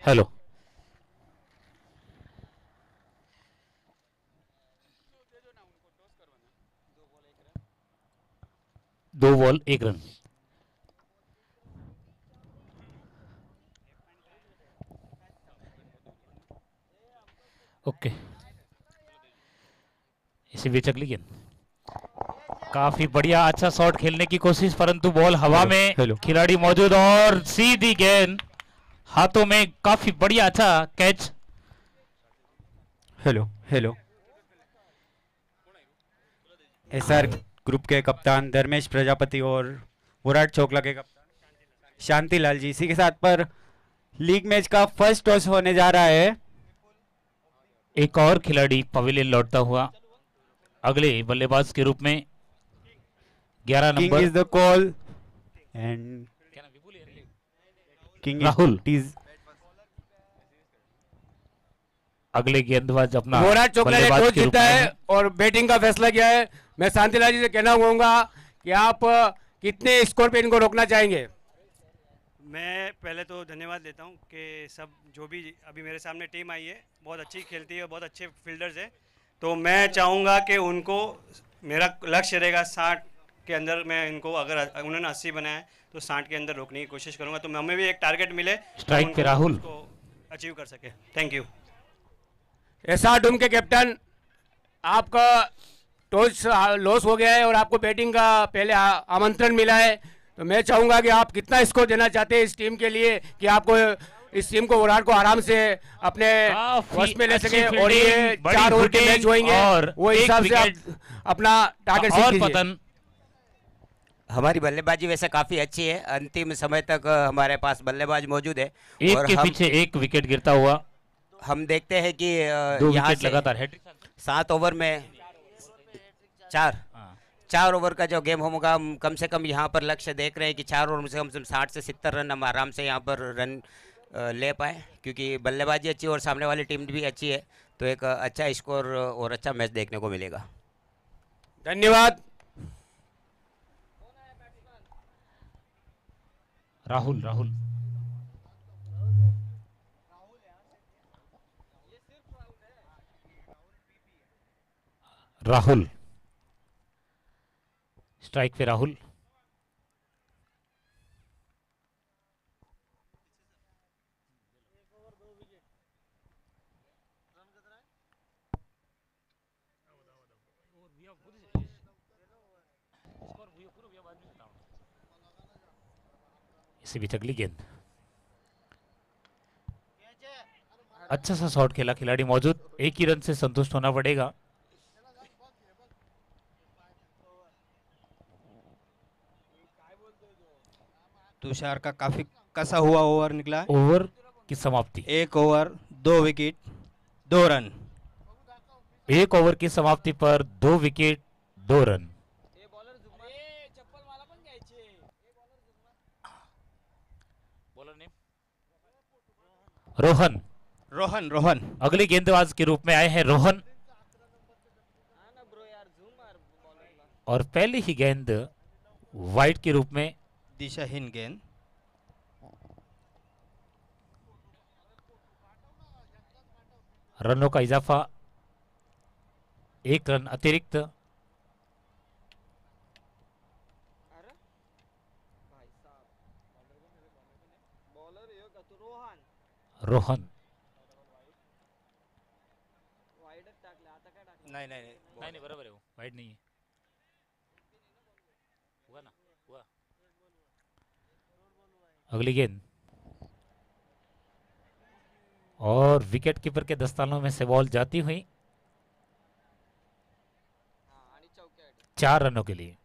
हेलो। दो बॉल एक रन। ओके, इसी बीच अगली गेंद। काफी बढ़िया अच्छा शॉट खेलने की कोशिश, परंतु बॉल हवा में, खिलाड़ी मौजूद और सीधी गेंद हाथों में। काफी बढ़िया अच्छा catch. Hello hello. SR group के कप्तान धर्मेश प्रजापति और विराट चोकला के कप्तान शांतिलाल जी। इसी के साथ पर लीग मैच का फर्स्ट टॉस होने जा रहा है। एक और खिलाड़ी पवेलियन लौटता हुआ अगले बल्लेबाज के रूप में 11 king number is the call and king Rahul. Is अगले गेंदबाज अपना विराट चोकला ने बल्लेबाज टॉस के रूप जीता में है और बैटिंग का फैसला किया है। मैं शांतिलाल जी से कहना चाहूंगा कि आप कितने स्कोर पे इनको रोकना चाहेंगे। मैं पहले तो धन्यवाद देता हूं कि सब जो भी अभी मेरे सामने टीम आई है बहुत अच्छी खेलती है, बहुत अच्छे फील्डर्स है, तो मैं चाहूँगा कि उनको, मेरा लक्ष्य रहेगा 60 के अंदर। मैं इनको, अगर उन्होंने 80 बनाया है तो 60 के अंदर रोकने की कोशिश करूँगा, तो हमें भी एक टारगेट मिले स्ट्राइक पे राहुल को अचीव कर सके। Thank you. एसआर डूम के कैप्टन, आपका टॉस लॉस हो गया है और आपको बैटिंग का पहले आमंत्रण मिला है, तो मैं चाहूंगा कि आप कितना स्कोर देना चाहते हैं इस टीम के लिए कि आपको इस टीम को, विराट को आराम से अपने वश में ले सके और ये 4 ओवर के मैच होंगे और वो हिसाब से आप अपना टारगेट और सेट कीजिए। पतन। हमारी बल्लेबाजी वैसे काफ़ी अच्छी है, अंतिम समय तक हमारे पास बल्लेबाज मौजूद है एक और के हम पीछे एक विकेट गिरता हुआ, हम देखते हैं कि 2 यहाँ विकेट से लगातार हैट्रिक। 7 ओवर में 4 ओवर का जो गेम होगा, हम कम से कम यहाँ पर लक्ष्य देख रहे हैं कि 4 ओवर में से कम 60 से 70 रन हम आराम से यहाँ पर रन ले पाए, क्योंकि बल्लेबाजी अच्छी और सामने वाली टीम भी अच्छी है, तो एक अच्छा स्कोर और अच्छा मैच देखने को मिलेगा। धन्यवाद। राहुल राहुल राहुल स्ट्राइक पे राहुल। इसी बीच अगली गेंद, अच्छा सा शॉट खेला, खिलाड़ी मौजूद, एक ही रन से संतुष्ट होना पड़ेगा। तुषार का काफी कसा हुआ ओवर निकला है। ओवर की समाप्ति, 1 ओवर 2 विकेट 2 रन। 1 ओवर की समाप्ति पर 2 विकेट 2 रन। रोहन, रोहन अगले गेंदबाज के रूप में आए हैं रोहन, और पहली ही गेंद वाइड के रूप में। दिशाहीन गेंद। रनों का इजाफा, 1 रन अतिरिक्त। रोहन, नहीं बराबर है, वो वाइड नहीं है, हुआ ना, हुआ। अगली गेंद, और विकेट कीपर के दस्तानों में से बॉल जाती हुई 4 रनों के लिए।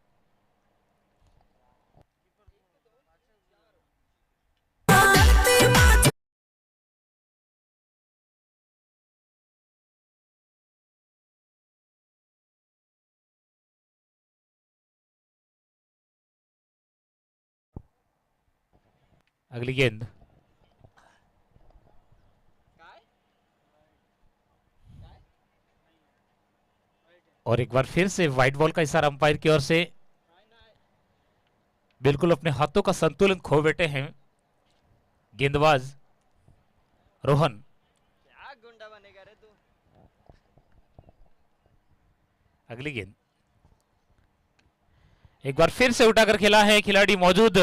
अगली गेंद, और एक बार फिर से व्हाइट बॉल का इशारा अंपायर की ओर से। बिल्कुल अपने हाथों का संतुलन खो बैठे हैं गेंदबाज रोहन। अगली गेंद, एक बार फिर से उठाकर खेला है, खिलाड़ी मौजूद,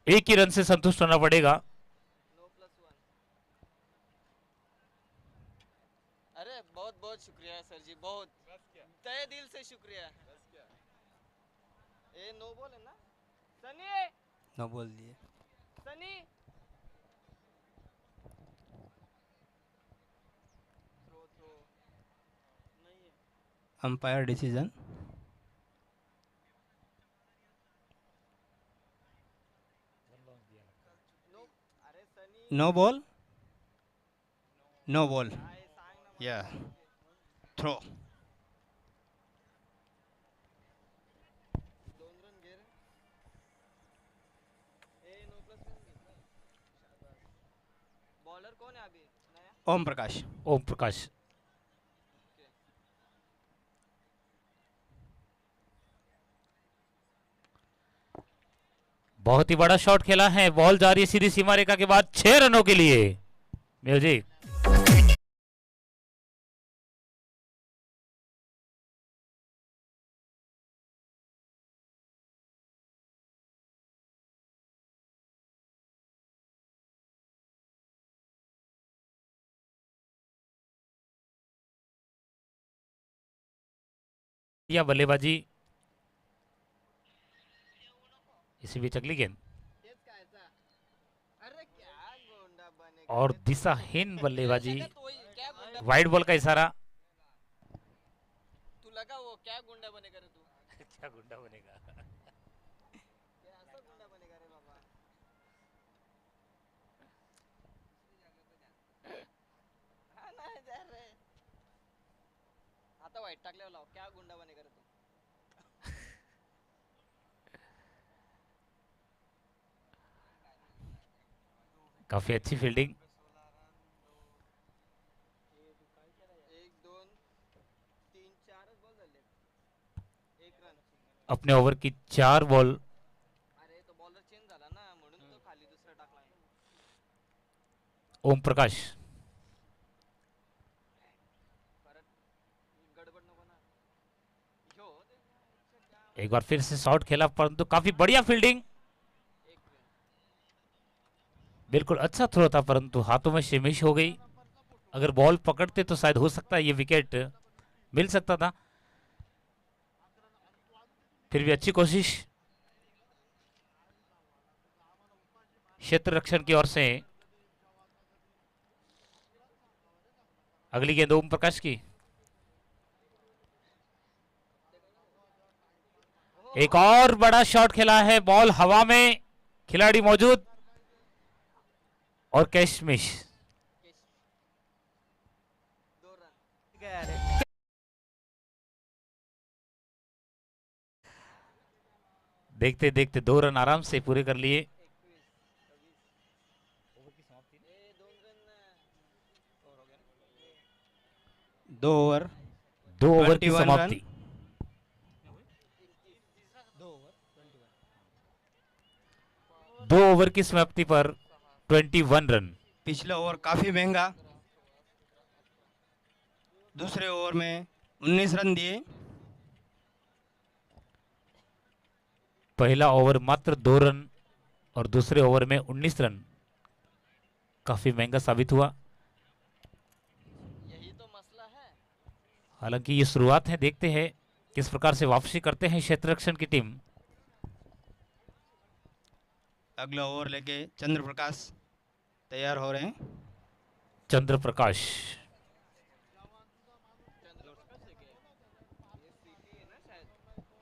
एक ही रन से संतुष्ट होना पड़ेगा। अरे बहुत बहुत शुक्रिया सर जी, बहुत तहे दिल से शुक्रिया। ए नो बॉल है ना सनी? नो बोल दिए। Sunny umpire decision. No ball या थ्रो। बॉलर कौन है अभी नया? ओम प्रकाश। ओम प्रकाश, बहुत ही बड़ा शॉट खेला है, बॉल जा रही है सीधी सीमा रेखा के बाद 6 रनों के लिए। म्यूजिक, या बल्लेबाजी। इसी बीच अगली गेंद, और दिशाहीन बल्लेबाजी, वाइड बॉल का इशारा। तू लगा वो क्या गुंडा बनेगा रे तू? क्या गुंडा बनेगा? कैसा गुंडा बनेगा रे बाबा? हा नाही जा रे, आता वाईट टाकल्यावर लाव, क्या गुंडा बनेगा रे तू? काफी अच्छी फील्डिंग, 1 2 3 4 बॉल झाले, 1 रन। अपने ओवर की 4 बॉल। अरे तो बॉलर चेंज झाला ना, म्हणून तो खाली दुसरा टाकला। ओम प्रकाश, परत गडबड नको ना. ह्यो एक बार फिर से शॉट खेला परंतु काफी बढ़िया फील्डिंग, बिल्कुल अच्छा थ्रो था परंतु हाथों में शेमिश हो गई। अगर बॉल पकड़ते तो शायद हो सकता है ये विकेट मिल सकता था, फिर भी अच्छी कोशिश क्षेत्र रक्षण की ओर से। अगली गेंद ओम प्रकाश की, एक और बड़ा शॉट खेला है, बॉल हवा में, खिलाड़ी मौजूद और कैच मिस। देखते देखते 2 रन आराम से पूरे कर लिए। दो ओवर 2 ओवर की 21 रन। समाप्ति। 2 ओवर की समाप्ति पर 21 रन। पिछला ओवर काफी महंगा, दूसरे ओवर में 19 रन दिए। पहला ओवर मात्र 2 रन और दूसरे ओवर में 19 रन, काफी महंगा साबित हुआ। हालांकि ये शुरुआत है, देखते हैं किस प्रकार से वापसी करते हैं क्षेत्र रक्षण की टीम। अगला ओवर लेके चंद्र प्रकाश तैयार हो रहे हैं। चंद्र प्रकाश,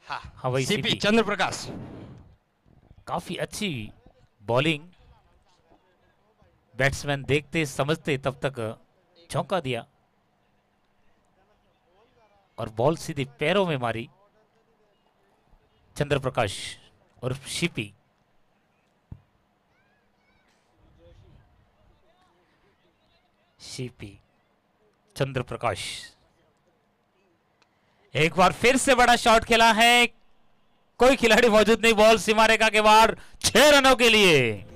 हाँ वही सीपी सीपी। चंद्र प्रकाश। काफी अच्छी बॉलिंग, बैट्समैन देखते समझते तब तक चौंका दिया और बॉल सीधी पैरों में मारी। चंद्र प्रकाश और शिपी, शिपी चंद्र प्रकाश, एक बार फिर से बड़ा शॉट खेला है, कोई खिलाड़ी मौजूद नहीं, बॉल सीमा रेखा के बाहर, 6 रनों के लिए।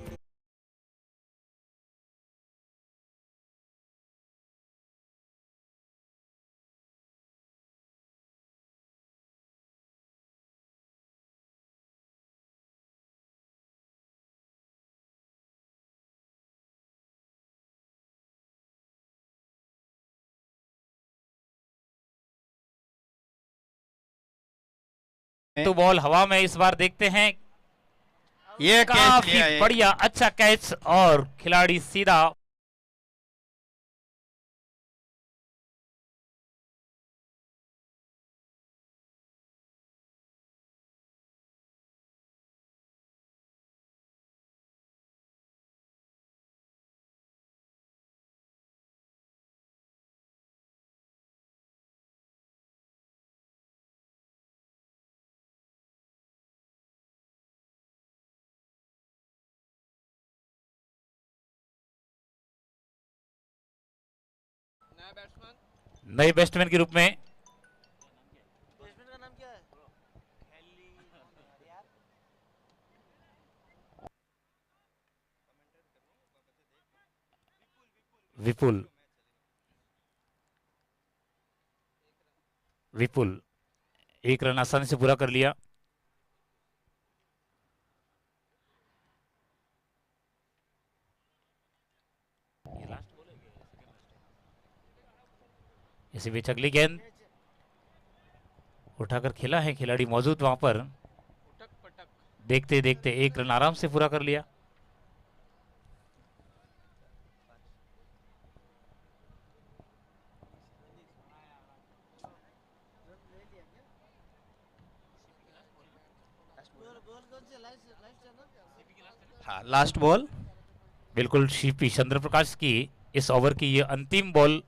तो बॉल हवा में, इस बार देखते हैं, ये कैच काफी लिया है। बढ़िया अच्छा कैच और खिलाड़ी सीधा नए बैट्समैन के रूप में विपुल, विपुल 1 रन आसानी से पूरा कर लिया। इसी बीच अगली गेंद उठाकर खेला है, खिलाड़ी मौजूद वहां पर, देखते देखते 1 रन आराम से पूरा कर लिया। हाँ, लास्ट बॉल। बिल्कुल शिपी चंद्र प्रकाश की इस ओवर की ये अंतिम बॉल,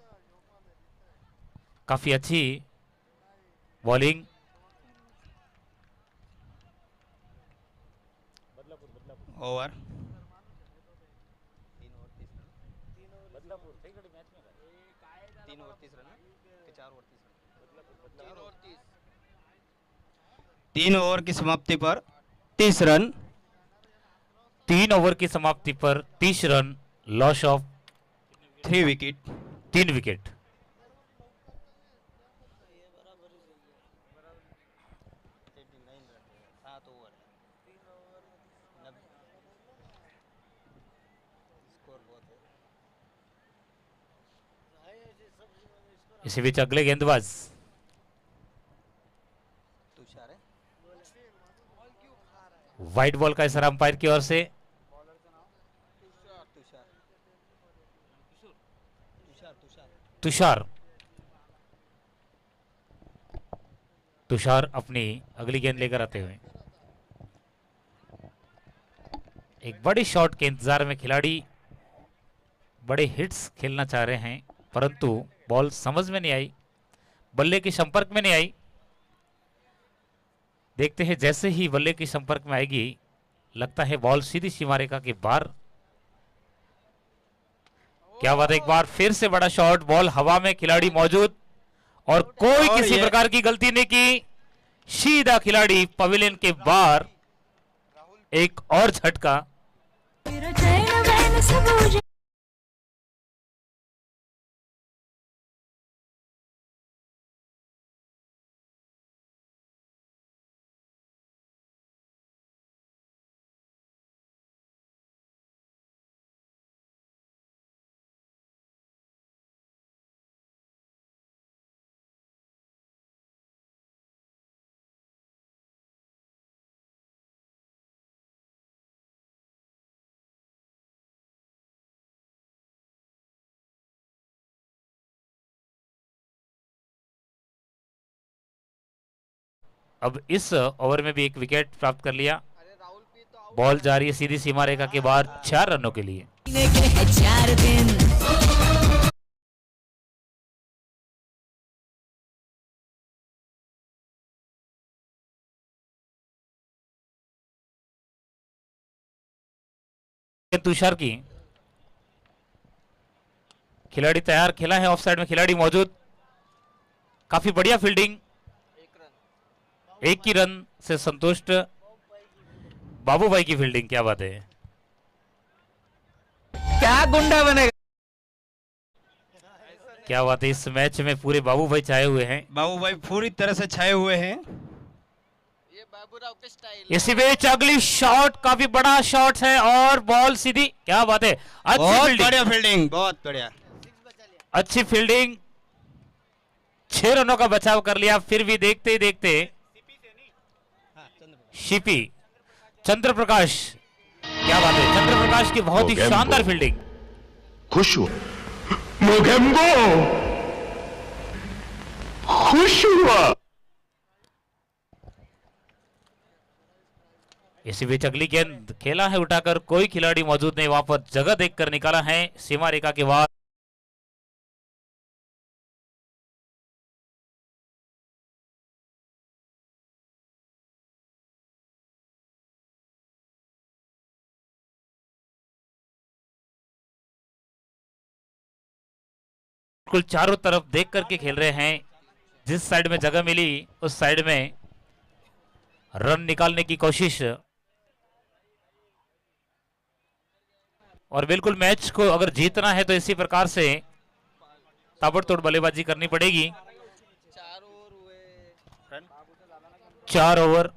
काफी अच्छी बॉलिंग। ओवर तीन ओवर की समाप्ति पर 30 रन। 3 ओवर की समाप्ति पर 30 run, loss of 3 wicket. 3 wicket. इसी बीच अगले गेंदबाज व्हाइट बॉल का इशारा अंपायर की ओर से। तुषार तुषार अपनी अगली गेंद लेकर आते हुए एक बड़ी शॉट के इंतजार में खिलाड़ी बड़े हिट्स खेलना चाह रहे हैं, परंतु बॉल समझ में नहीं आई, बल्ले के संपर्क में नहीं आई। देखते हैं जैसे ही बल्ले के संपर्क में आएगी लगता है बॉल सीधी सीमा रेखा के बाहर। क्या बात है, एक बार फिर से बड़ा शॉट, बॉल हवा में, खिलाड़ी मौजूद और कोई और किसी प्रकार की गलती नहीं की, सीधा खिलाड़ी पवेलियन के बाहर। एक और झटका। अब इस ओवर में भी एक विकेट प्राप्त कर लिया। बॉल जा रही है सीधी सीमा रेखा के बाहर 4 रनों के लिए। तुषार की खिलाड़ी तैयार, खेला है ऑफ साइड में, खिलाड़ी मौजूद, काफी बढ़िया फील्डिंग, एक ही रन से संतुष्ट बाबू भाई की फील्डिंग। क्या बात है, क्या गुंडा बनेगा। क्या बात है, इस मैच में पूरे बाबू भाई छाए हुए हैं। बाबू भाई पूरी तरह से छाए हुए हैं। इसी बीच अगली शॉट, काफी बड़ा शॉट है और बॉल सीधी। क्या बात है, अच्छी बहुत फील्डिंग, बढ़िया फील्डिंग, बहुत बढ़िया, अच्छी फील्डिंग। 6 रनों का बचाव कर लिया। फिर भी देखते ही देखते शिपी चंद्र प्रकाश, क्या बात है, चंद्र प्रकाश की बहुत ही शानदार फील्डिंग। खुश हुआ मोगेम्बो, खुश हुआ। इसी बीच अगली गेंद खेला है उठाकर, कोई खिलाड़ी मौजूद नहीं, वहां पर जगह देखकर निकाला है सीमा रेखा के बाद। बिल्कुल चारों तरफ देख करके खेल रहे हैं, जिस साइड में जगह मिली उस साइड में रन निकालने की कोशिश। और बिल्कुल मैच को अगर जीतना है तो इसी प्रकार से ताबड़तोड़ बल्लेबाजी करनी पड़ेगी। 4 ओवर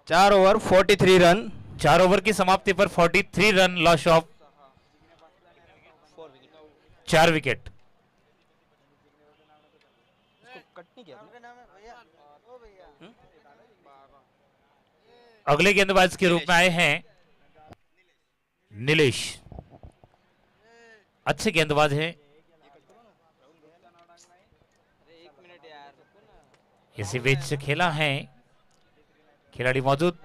43 रन। 4 ओवर की समाप्ति पर 43 रन, लॉस ऑफ 4 विकेट। अगले गेंदबाज के रूप में आए हैं नीलेश, अच्छे गेंदबाज हैं। इसी बीच खेला है, खिलाड़ी मौजूद,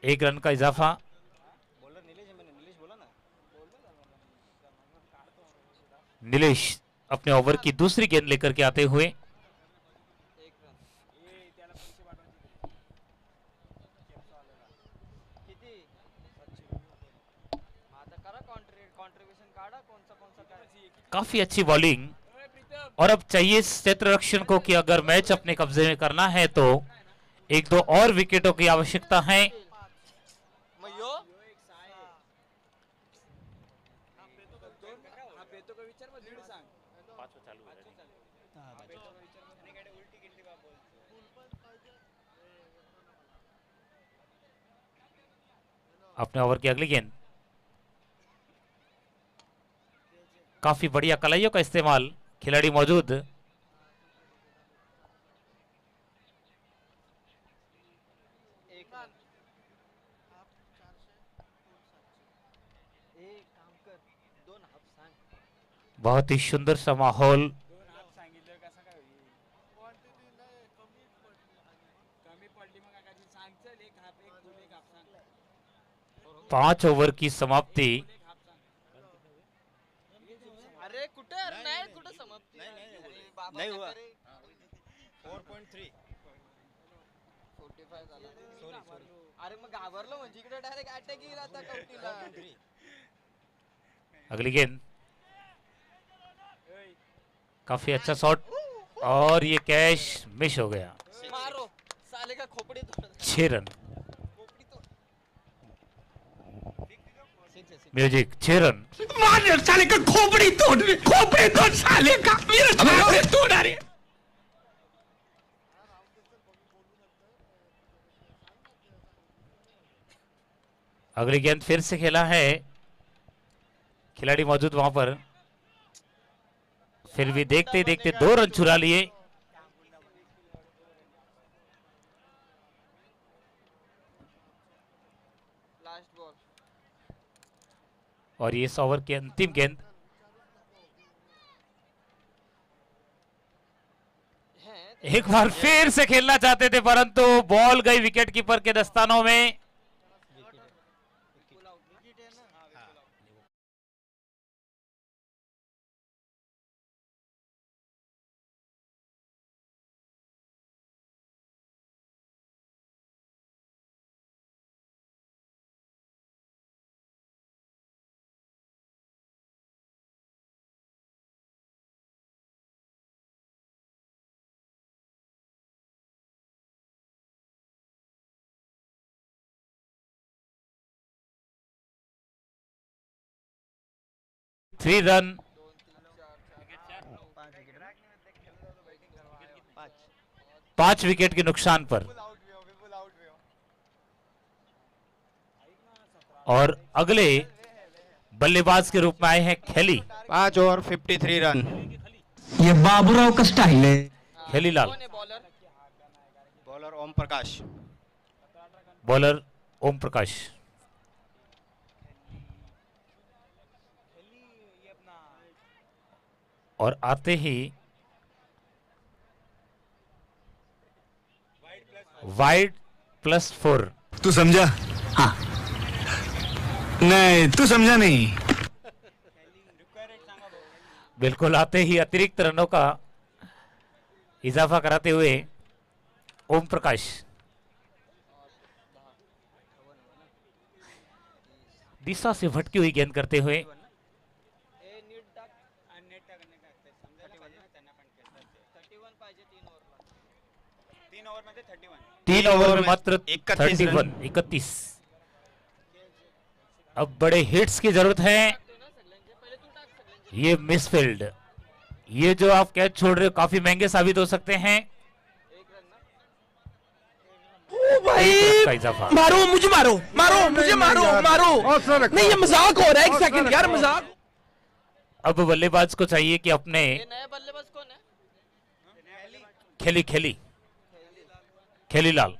1 रन का इजाफा। नीलेश अपने ओवर की दूसरी गेंद लेकर के आते हुए काफी अच्छी बॉलिंग। और अब चाहिए क्षेत्र रक्षण को कि अगर मैच अपने कब्जे में करना है तो 1-2 और विकेटों की आवश्यकता है। अपने ओवर की अगली गेंद काफी बढ़िया कलाइयों का इस्तेमाल, खिलाड़ी मौजूद। बहुत ही सुंदर सा माहौल। पांच ओवर की समाप्ति। अरे कुठे नाही कुठे समाप्ती नहीं हुआ 4.3 45 झाला अरे मग घाबरलो म्हणजे इकडे डायरेक्ट अटॅक येईल आता कवटीला अगली गेंद, काफी अच्छा शॉट और ये कैच मिस हो गया। मारो साले का खोपड़ी तोड़ 6 रन। खोपड़ी तोड़ म्यूजिक 6 रन। मार साले का खोपड़ी तोड़ साले का मेरे सामने तोड़ रहे। अगली गेंद फिर से खेला है, खिलाड़ी मौजूद वहां पर, फिर भी देखते देखते 2 रन चुरा लिए। लास्ट बॉल और ये इस ओवर की अंतिम गेंद। एक बार फिर से खेलना चाहते थे परंतु बॉल गई विकेट कीपर के दस्तानों में। Three run. 5 विकेट के नुकसान पर। और अगले बल्लेबाज के रूप में आए हैं खेली। 5 ओवर 53 रन। ये बाबूराव का स्टाइल है। खेली लाल। बॉलर ओम प्रकाश। बॉलर ओम प्रकाश। और आते ही वाइड +4। तू समझा? हाँ। नहीं तू समझा नहीं। बिल्कुल, आते ही अतिरिक्त रनों का इजाफा कराते हुए ओम प्रकाश। दिशा से भटकी हुई गेंद करते हुए 3 ओवर में मात्र 31। अब बड़े हिट्स की जरूरत है। ये मिसफील्ड, ये जो आप कैच छोड़ रहे हो काफी महंगे साबित हो सकते हैं। ओ भाई का इजाफा। मारो मुझे मारो मुझे मारो नहीं ये मजाक हो रहा है। 1 सेकंड यार मजाक। अब बल्लेबाज को चाहिए कि अपने नया बल्लेबाज कौन है? खेली लाल।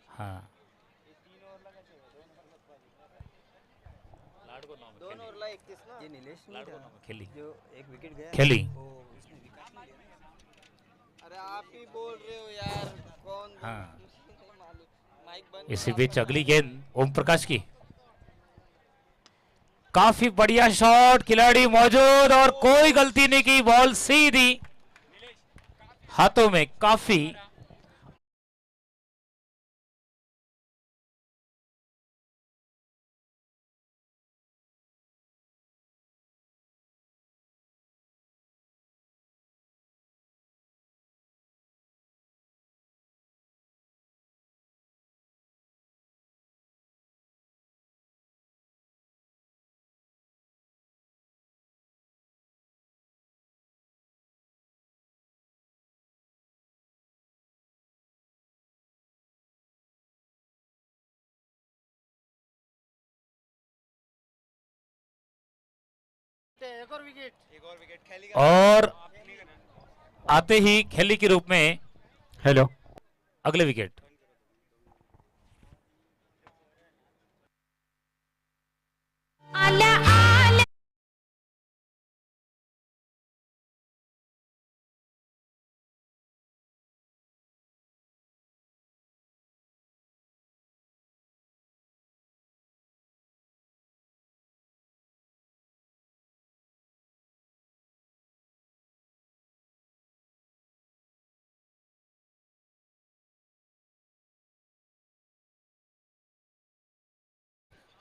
हाँ, खेली। अरे आप ही बोल रहे हो यार कौन? हाँ, इसी बीच अगली गेंद ओम प्रकाश की। काफी बढ़िया शॉट, खिलाड़ी मौजूद और कोई गलती नहीं की, बॉल सीधी हाथों में। काफी और आते ही खेली के रूप में हेलो अगले विकेट।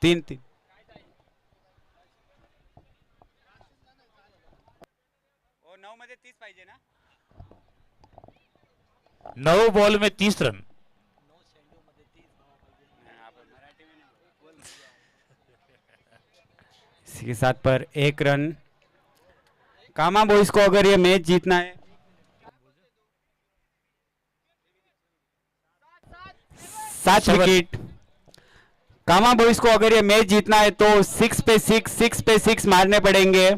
तीन तीन 9 मध्ये 30 पाहिजे ना। 9 बॉल में 30 रन। इसी के साथ पर 1 रन। कामा बॉयज को अगर ये मैच जीतना है 7 विकेट। कामा बॉयज को अगर ये मैच जीतना है तो 6 पे 6 मारने पड़ेंगे।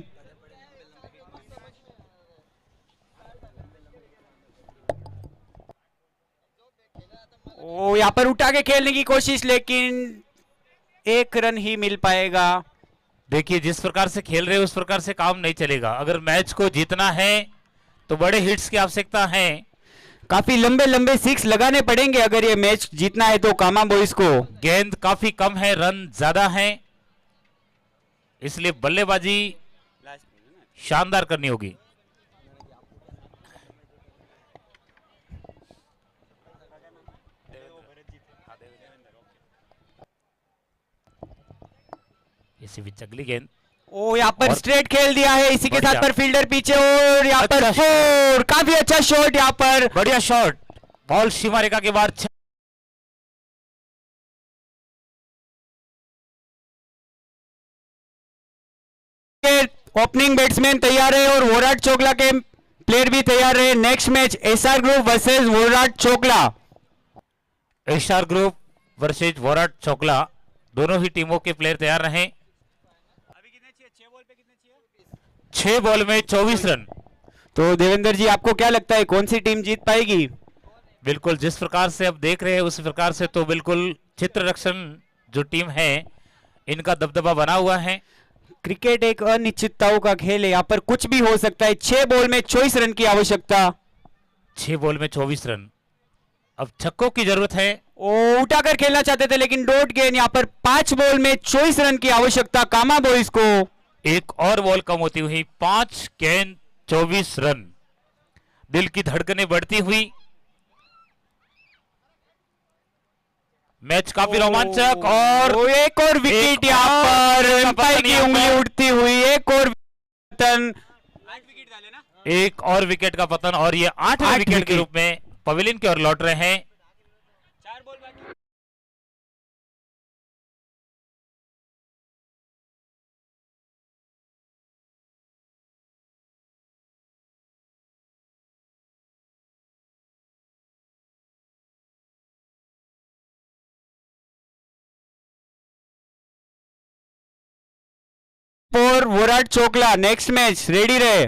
ओ यहाँ पर उठा के खेलने की कोशिश, लेकिन 1 रन ही मिल पाएगा। देखिए जिस प्रकार से खेल रहे हैं उस प्रकार से काम नहीं चलेगा। अगर मैच को जीतना है तो बड़े हिट्स की आवश्यकता है। काफी लंबे लंबे 6 लगाने पड़ेंगे अगर ये मैच जीतना है तो कामा बॉयज को। गेंद काफी कम है, रन ज्यादा है, इसलिए बल्लेबाजी शानदार करनी होगी। इसी बीच अगली गेंद। ओ यहाँ पर और स्ट्रेट खेल दिया है। इसी के साथ बढ़िया। पर फील्डर पीछे और यहाँ पर अच्छा फोर। काफी अच्छा शॉट यहाँ पर। बढ़िया शॉट, बॉल सीमा रेखा के बाद ओपनिंग बैट्समैन तैयार है और विराट चोकला के प्लेयर भी तैयार है। Next match SR group versus Virat Chokla. SR group versus Virat Chokla, दोनों ही टीमों के प्लेयर तैयार रहे। 6 बॉल में 24 रन। तो देवेंद्र जी आपको क्या लगता है कौन सी टीम जीत पाएगी? बिल्कुल जिस प्रकार से अब देख रहे हैं उस प्रकार से तो बिल्कुल चित्ररक्षण जो टीम है इनका दबदबा बना हुआ है। क्रिकेट एक अनिश्चितताओं का खेल है, यहाँ पर कुछ भी हो सकता है। 6 बॉल में 24 रन की आवश्यकता। 6 बॉल में 24 रन, अब छक्कों की जरूरत है। ओ उठाकर खेलना चाहते थे लेकिन डॉट गेंद। यहाँ पर 5 बॉल में 24 रन की आवश्यकता कामा बॉयज को। एक और बॉल कम होती हुई 5 गेंद 24 रन। दिल की धड़कनें बढ़ती हुई, मैच काफी रोमांचक। और एक और विकेट यहाँ पर अंपायर की उंगली उठती हुई। एक और पतन, एक और विकेट का पतन और ये 8वें विकेट के रूप में पवेलियन की ओर लौट रहे हैं। और विराट चोकला नेक्स्ट मैच रेडी रहे।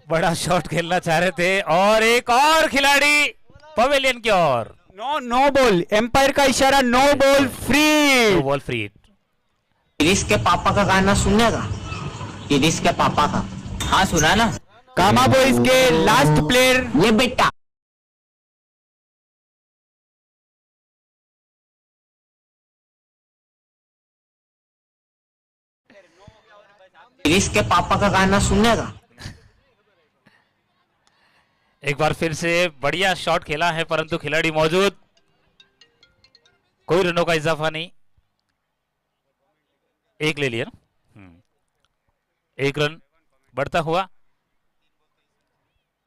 बड़ा शॉट खेलना चाह रहे थे और एक और खिलाड़ी पवेलियन की ओर। नो बॉल, एम्पायर का इशारा, no ball free. No ball free. Iris के पापा का गाना सुनने का, इरिस के पापा का। हाँ सुना ना। कामा बॉयज के लास्ट प्लेयर ये बेटा इरिस के पापा का गाना सुनने का। एक बार फिर से बढ़िया शॉट खेला है परंतु खिलाड़ी मौजूद, कोई रनों का इजाफा नहीं। एक ले लिया ना, 1 रन बढ़ता हुआ।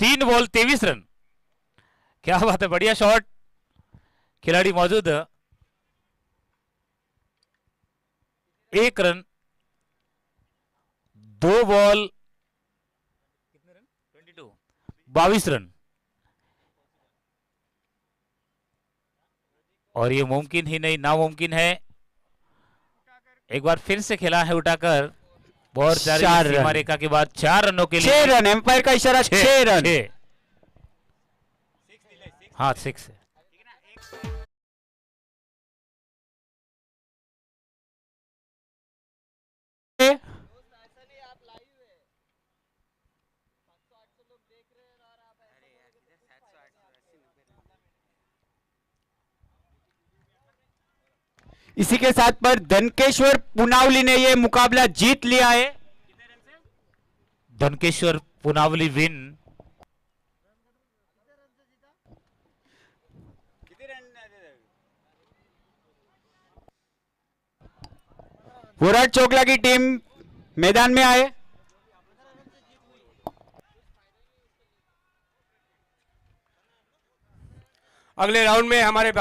3 बॉल 23 रन। क्या बात है, बढ़िया शॉट, खिलाड़ी मौजूद। 1 रन, 2 बॉल 22 रन। और ये मुमकिन ही नहीं नामुमकिन है। एक बार फिर से खेला है उठाकर, बहुत जारी चार सीमा रन। रेखा के बाद 4 रनों के लिए 6 रन, एम्पायर का इशारा 6 रन। हाँ 6 है। इसी के साथ पर धनकेश्वर पुनावली ने ये मुकाबला जीत लिया है। धनकेश्वर पुनावली विन। विराट चोकला की टीम मैदान में आए। अगले राउंड में हमारे